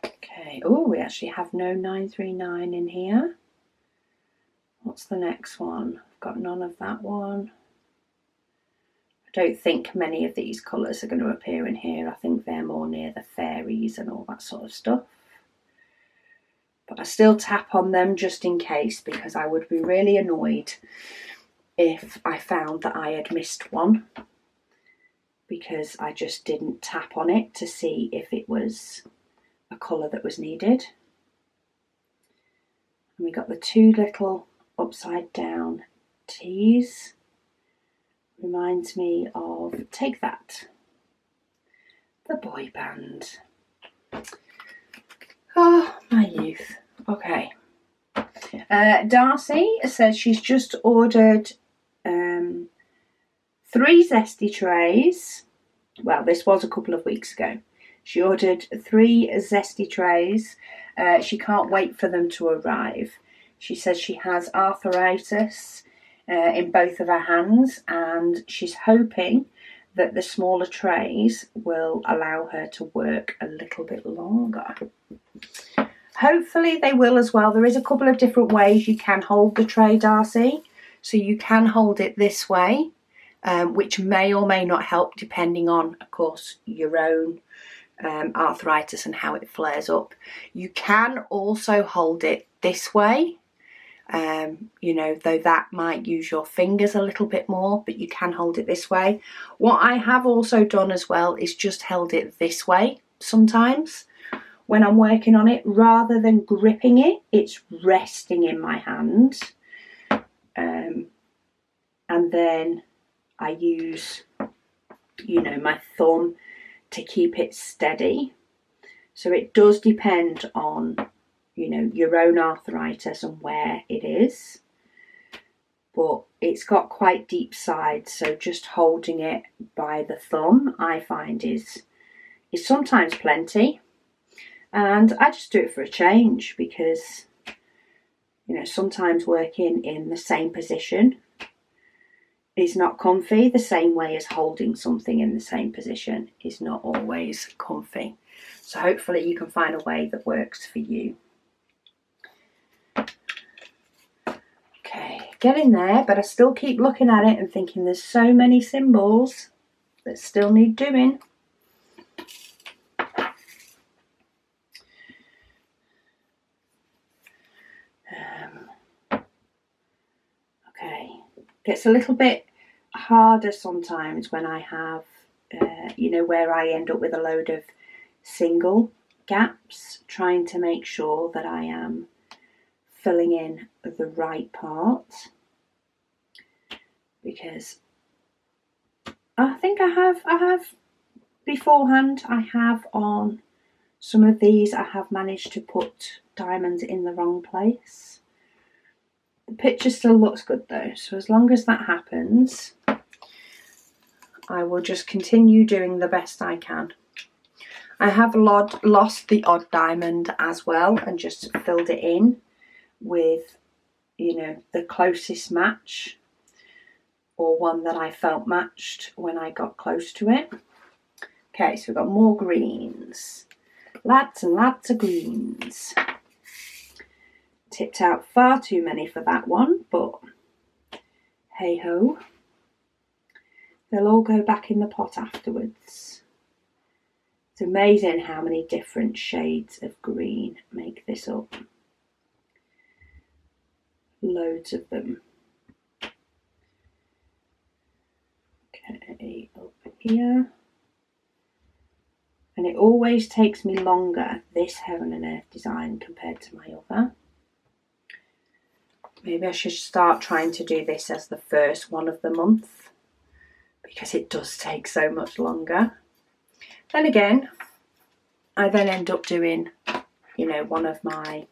Okay, oh, we actually have no 939 in here. What's the next one? I've got none of that one. I don't think many of these colours are going to appear in here. I think they're more near the fairies and all that sort of stuff. But I still tap on them just in case, because I would be really annoyed if I found that I had missed one because I just didn't tap on it to see if it was a colour that was needed. And we got the two little upside down T's. Reminds me of Take That, the boy band. Oh, my youth. Okay. Darcy says she's just ordered 3 zesty trays. Well, this was a couple of weeks ago. She ordered 3 zesty trays. She can't wait for them to arrive. She says she has arthritis in both of her hands, and she's hoping that the smaller trays will allow her to work a little bit longer. Hopefully they will as well. There is a couple of different ways you can hold the tray, Darcy. So you can hold it this way, which may or may not help depending on, of course, your own arthritis and how it flares up. You can also hold it this way. You know, though that might use your fingers a little bit more, but you can hold it this way. What I have also done as well is just held it this way sometimes when I'm working on it. Rather than gripping it, it's resting in my hand. And then I use, you know, my thumb to keep it steady. So it does depend on, you know, your own arthritis and where it is, but it's got quite deep sides, so just holding it by the thumb I find is sometimes plenty, and I just do it for a change because, you know, sometimes working in the same position is not comfy, the same way as holding something in the same position is not always comfy. So hopefully you can find a way that works for you. Okay, getting there, but I still keep looking at it and thinking there's so many symbols that still need doing. Okay, gets a little bit harder sometimes when I have, you know, where I end up with a load of single gaps, trying to make sure that I am filling in the right part, because I think I have beforehand, I have on some of these, I have managed to put diamonds in the wrong place. The picture still looks good though, so as long as that happens, I will just continue doing the best I can. I have lost the odd diamond as well and just filled it in with, you know, the closest match, or one that I felt matched when I got close to it. Okay, so we've got more greens. Lots and lots of greens. Tipped out far too many for that one, but hey ho. They'll all go back in the pot afterwards. It's amazing how many different shades of green make this up. Loads of them. Okay, up here. And it always takes me longer, this Heaven and Earth design, compared to my other. Maybe I should start trying to do this as the first one of the month, because it does take so much longer. Then again, I then end up doing, you know, one of my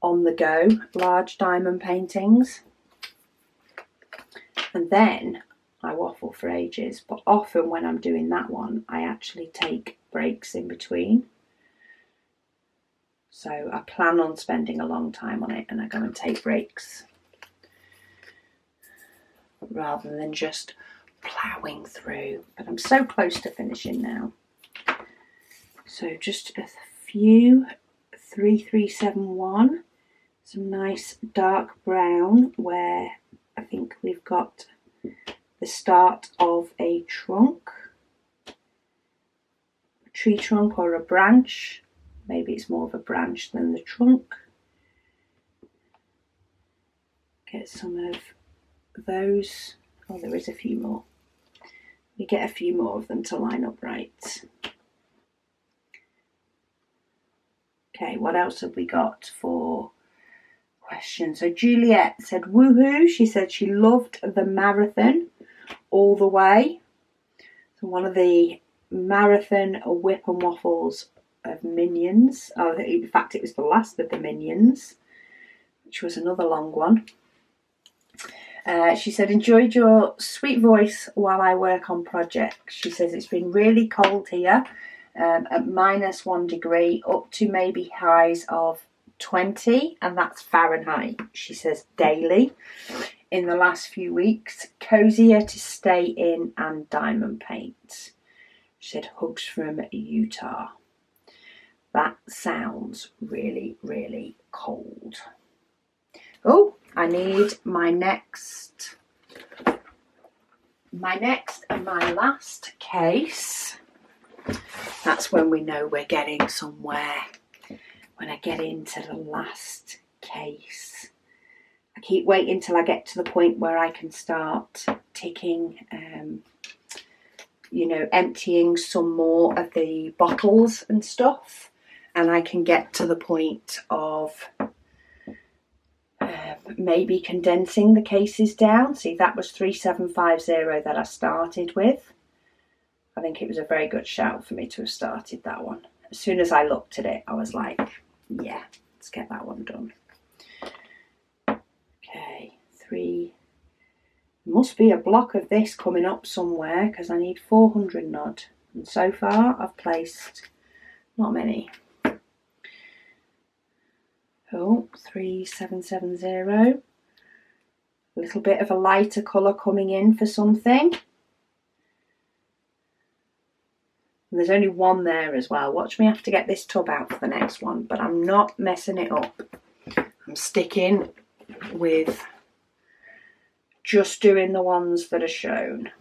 on-the-go large diamond paintings. And then I waffle for ages, but often when I'm doing that one, I actually take breaks in between. So I plan on spending a long time on it, and I go and take breaks rather than just ploughing through. But I'm so close to finishing now. So just a few 3371, some nice dark brown where I think we've got the start of a trunk, a tree trunk or a branch. Maybe it's more of a branch than the trunk. Get some of those. Oh, there is a few more. We get a few more of them to line up right. Okay, what else have we got for questions? So Juliet said woohoo. She said she loved the marathon all the way. So one of the marathon WIP and Waffles of Minions. Oh, in fact, it was the last of the Minions, which was another long one. She said, enjoyed your sweet voice while I work on projects. She says it's been really cold here, at -1 degree, up to maybe highs of 20, and that's Fahrenheit. She says daily in the last few weeks. Cozier to stay in and diamond paint. She said hugs from Utah. That sounds really, really cold. Oh, I need my next and my last case. That's when we know we're getting somewhere. When I get into the last case. I keep waiting till I get to the point where I can start ticking, you know, emptying some more of the bottles and stuff. And I can get to the point of maybe condensing the cases down. See, that was 3750 that I started with. I think it was a very good shout for me to have started that one. As soon as I looked at it, I was like, yeah, let's get that one done. Okay, 3. Must be a block of this coming up somewhere because I need 400 nod. And so far I've placed not many. Oh, 3770. A little bit of a lighter colour coming in for something. And there's only one there as well. Watch me have to get this tub out for the next one, but I'm not messing it up. I'm sticking with just doing the ones that are shown.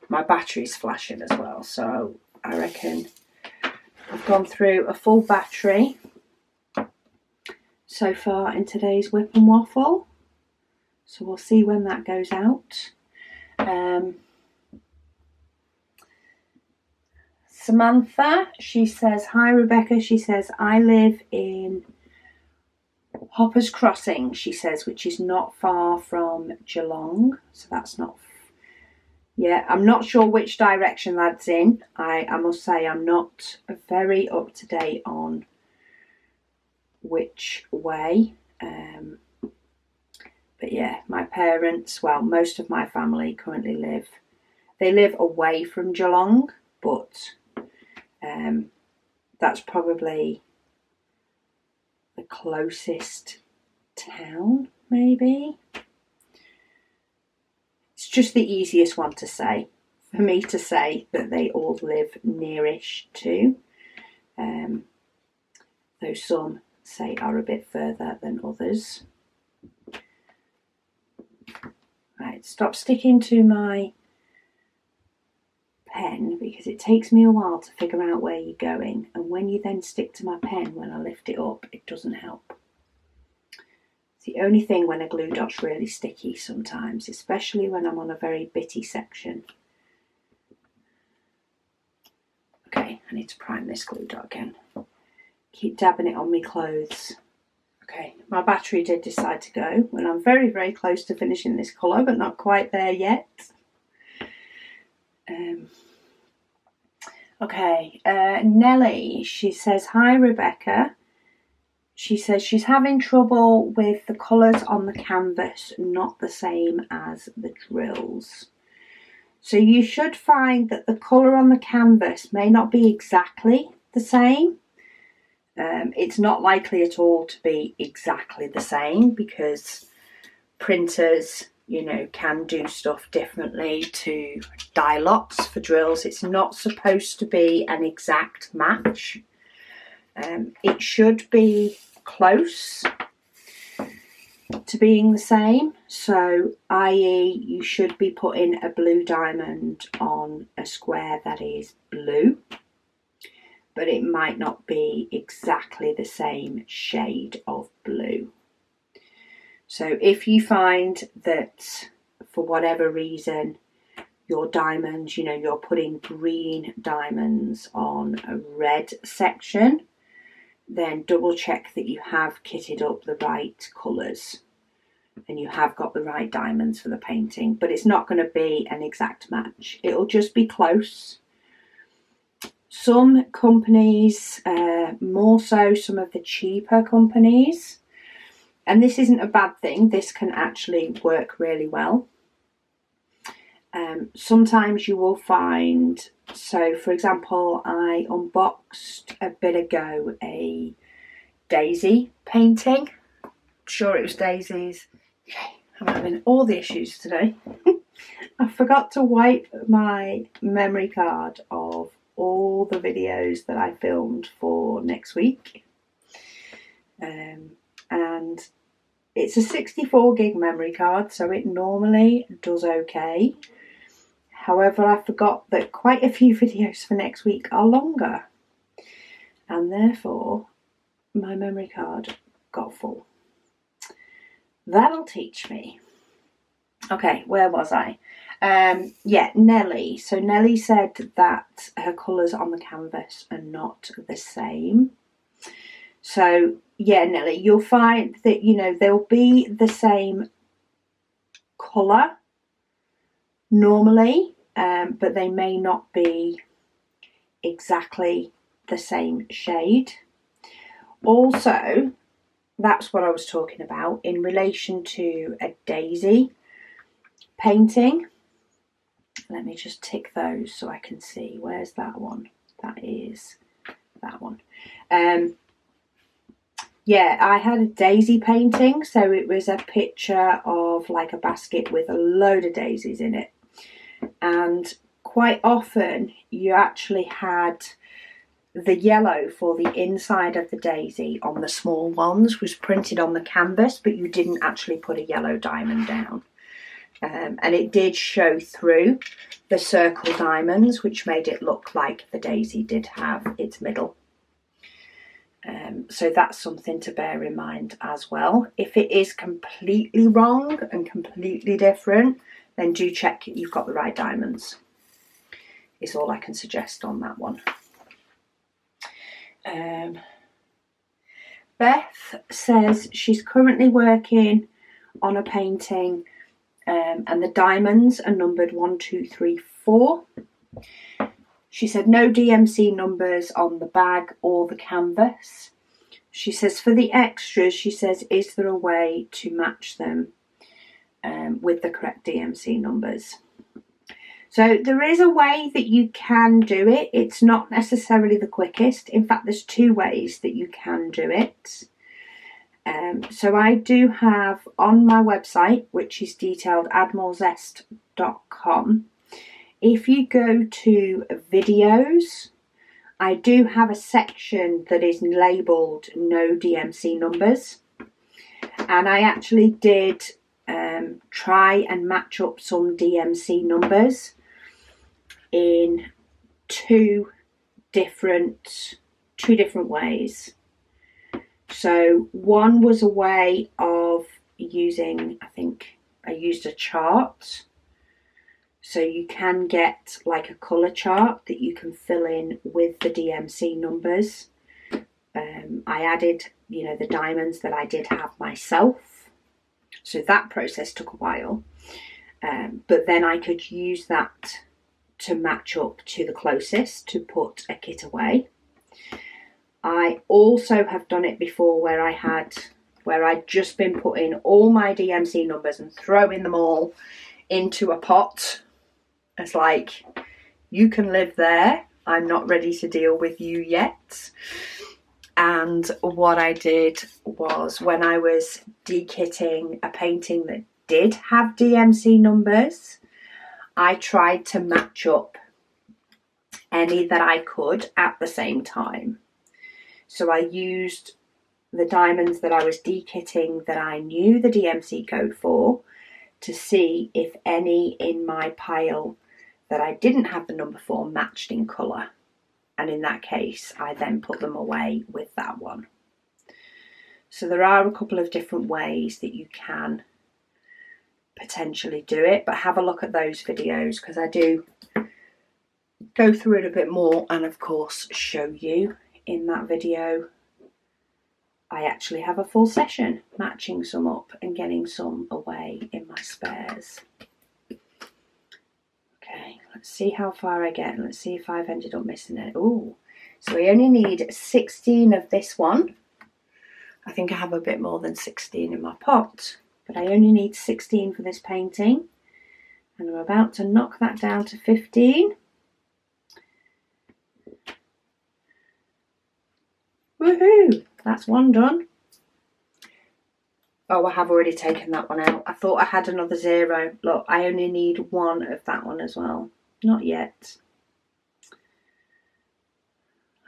My battery's flashing as well, so I reckon I've gone through a full battery so far in today's WIP and Waffle. So we'll see when that goes out. Samantha, she says, hi Rebecca, she says, I live in Hoppers Crossing, she says, which is not far from Geelong. So that's not, yeah, I'm not sure which direction that's in. I must say I'm not very up to date on which way. But yeah, my parents, well, most of my family currently live away from Geelong, but that's probably the closest town, maybe. It's just the easiest one to say, for me to say that they all live nearish to, though some say are a bit further than others. Right, stop sticking to my pen because it takes me a while to figure out where you're going, and when you then stick to my pen when I lift it up, it doesn't help. It's the only thing when a glue dot's really sticky sometimes, especially when I'm on a very bitty section. Okay, I need to prime this glue dot again. Keep dabbing it on my clothes. Okay, my battery did decide to go when I'm very, very close to finishing this colour, but not quite there yet. Nellie, she says, hi Rebecca. She says she's having trouble with the colours on the canvas, not the same as the drills. So you should find that the colour on the canvas may not be exactly the same. It's not likely at all to be exactly the same because printers, you know, can do stuff differently to die lots for drills. It's not supposed to be an exact match. It should be close to being the same. So, i.e. you should be putting a blue diamond on a square that is blue, but it might not be exactly the same shade of blue. So if you find that for whatever reason your diamonds, you know, you're putting green diamonds on a red section, then double check that you have kitted up the right colours and you have got the right diamonds for the painting, but it's not going to be an exact match. It'll just be close. Some companies, more so some of the cheaper companies, and this isn't a bad thing, this can actually work really well. Sometimes you will find, so for example, I unboxed a bit ago a daisy painting. I'm sure it was daisies. Okay, I'm having all the issues today. I forgot to wipe my memory card of all the videos that I filmed for next week. And it's a 64 gig memory card, so it normally does okay. However, I forgot that quite a few videos for next week are longer, and therefore my memory card got full. That'll teach me. Okay, where was I? Yeah, Nellie. So Nellie said that her colours on the canvas are not the same. So yeah, Nellie, you'll find that, you know, they'll be the same colour normally, but they may not be exactly the same shade. Also, that's what I was talking about in relation to a daisy painting. Let me just tick those so I can see. Where's that one? That is that one. Yeah, I had a daisy painting, so it was a picture of like a basket with a load of daisies in it. And quite often you actually had the yellow for the inside of the daisy on the small ones was printed on the canvas, but you didn't actually put a yellow diamond down. And it did show through the circle diamonds, which made it look like the daisy did have its middle. So that's something to bear in mind as well. If it is completely wrong and completely different, then do check you've got the right diamonds. Is all I can suggest on that one. Beth says she's currently working on a painting and the diamonds are numbered 1, 2, 3, 4. She said no DMC numbers on the bag or the canvas. She says, for the extras, she says, is there a way to match them with the correct DMC numbers? So there is a way that you can do it. It's not necessarily the quickest. In fact, there's two ways that you can do it. So I do have on my website, which is detailed addmorezest.com. If you go to videos, I do have a section that is labelled no DMC numbers. And I actually did try and match up some DMC numbers in two different ways. So one was a way of using, I think I used a chart. So you can get like a colour chart that you can fill in with the DMC numbers. I added, the diamonds that I did have myself. So that process took a while. But then I could use that to match up to the closest to put a kit away. I also have done it before where I'd just been putting all my DMC numbers and throwing them all into a pot. It's like, you can live there. I'm not ready to deal with you yet. And what I did was, when I was dekitting a painting that did have DMC numbers, I tried to match up any that I could at the same time. So I used the diamonds that I was dekitting that I knew the DMC code for to see if any in my pile that I didn't have the number for matched in colour. And in that case, I then put them away with that one. So there are a couple of different ways that you can potentially do it, but have a look at those videos because I do go through it a bit more and of course show you in that video. I actually have a full session matching some up and getting some away in my spares. Okay, let's see how far I get and let's see if I've ended up missing it. Oh, so we only need 16 of this one. I think I have a bit more than 16 in my pot, but I only need 16 for this painting. And I'm about to knock that down to 15. Woohoo! That's one done. Oh, I have already taken that one out. I thought I had another 0. Look, I only need 1 of that one as well. Not yet.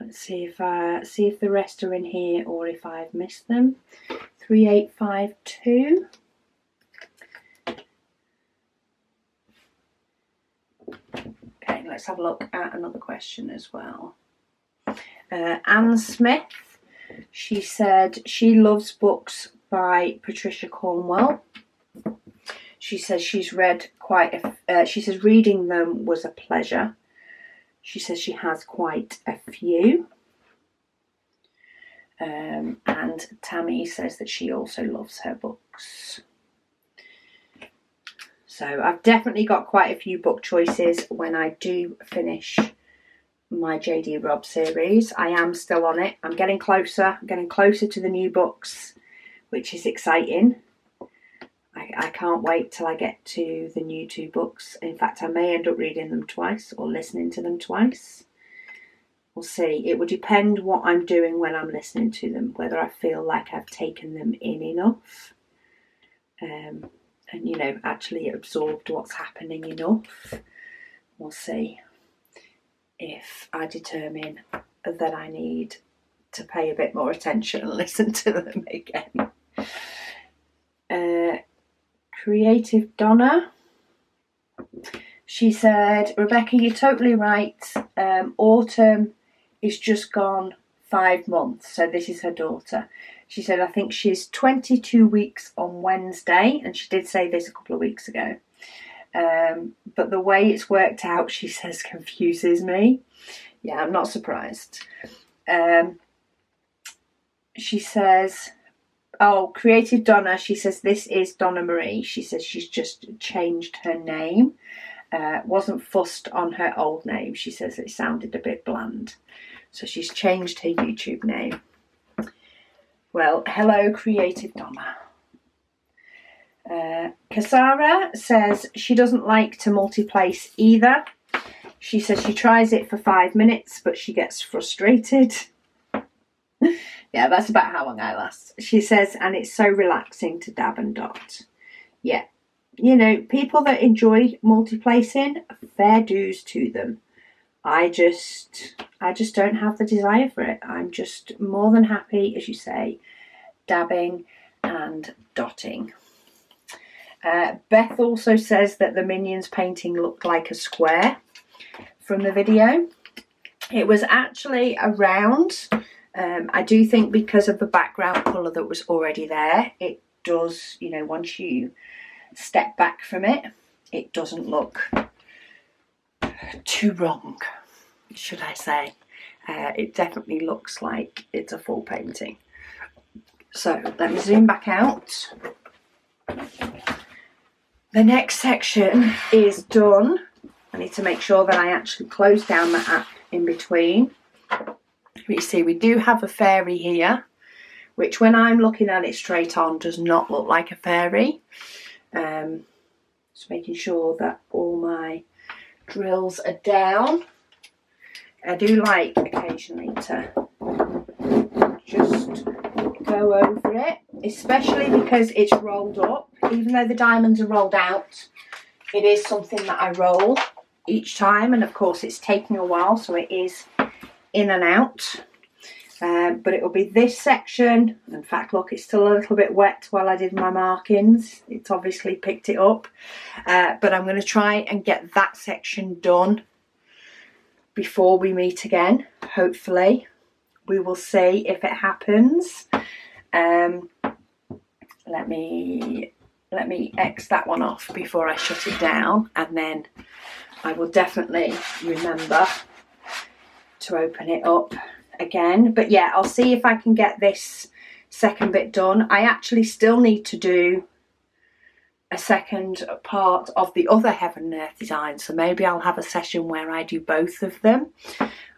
Let's see if the rest are in here or if I've missed them. 3852. Okay, let's have a look at another question as well. Anne Smith, she said she loves books by Patricia Cornwell. She says she's read she says reading them was a pleasure. She says she has quite a few. And Tammy says that she also loves her books. So I've definitely got quite a few book choices when I do finish my JD Robb series. I am still on it. I'm getting closer. I'm getting closer to the new books, which is exciting. I can't wait till I get to the new 2 books. In fact, I may end up reading them twice or listening to them twice. We'll see. It will depend what I'm doing when I'm listening to them, whether I feel like I've taken them in enough and, actually absorbed what's happening enough. We'll see if I determine that I need to pay a bit more attention and listen to them again. Creative Donna, she said, Rebecca, you're totally right. Autumn is just gone 5 months. So this is her daughter. She said, I think she's 22 weeks on Wednesday. And she did say this a couple of weeks ago. But the way it's worked out, she says, confuses me. Yeah, I'm not surprised. She says, Creative Donna, she says, this is Donna Marie. She says she's just changed her name. Wasn't fussed on her old name. She says it sounded a bit bland. So she's changed her YouTube name. Well, hello, Creative Donna. Kasara says she doesn't like to multi-place either. She says she tries it for 5 minutes, but she gets frustrated. Yeah, that's about how long I last. She says, and it's so relaxing to dab and dot. Yeah, you know, people that enjoy multi-placing, fair dues to them. I just don't have the desire for it. I'm just more than happy, as you say, dabbing and dotting. Beth also says that the Minions painting looked like a square from the video. It was actually a round. I do think because of the background colour that was already there, it does, you know, once you step back from it, it doesn't look too wrong, should I say. It definitely looks like it's a full painting. So let me zoom back out. The next section is done. I need to make sure that I actually close down the app in between. You see, we do have a fairy here, which when I'm looking at it straight on does not look like a fairy. Just making sure that all my drills are down. I do like occasionally to just go over it, especially because it's rolled up. Even though the diamonds are rolled out, it is something that I roll each time, and of course it's taking a while, so it is in and out. But it will be this section. In fact, look, it's still a little bit wet while I did my markings. It's obviously picked it up. But I'm going to try and get that section done before we meet again, hopefully. We will see if it happens. Let me X that one off before I shut it down, and then I will definitely remember to open it up again. But yeah, I'll see if I can get this second bit done. I actually still need to do a second part of the other Heaven and Earth design, so maybe I'll have a session where I do both of them.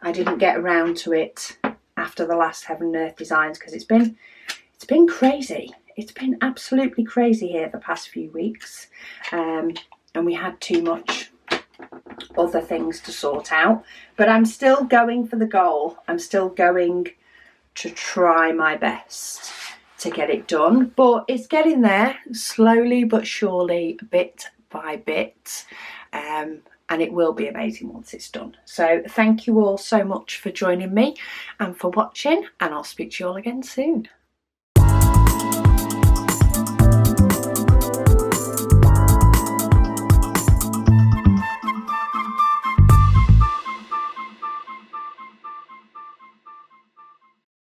I didn't get around to it after the last Heaven and Earth designs because it's been crazy. It's been absolutely crazy here the past few weeks, and we had too much other things to sort out. But I'm still going for the goal. I'm still going to try my best to get it done, but it's getting there slowly but surely, bit by bit, and it will be amazing once it's done. So thank you all so much for joining me and for watching, and I'll speak to you all again soon.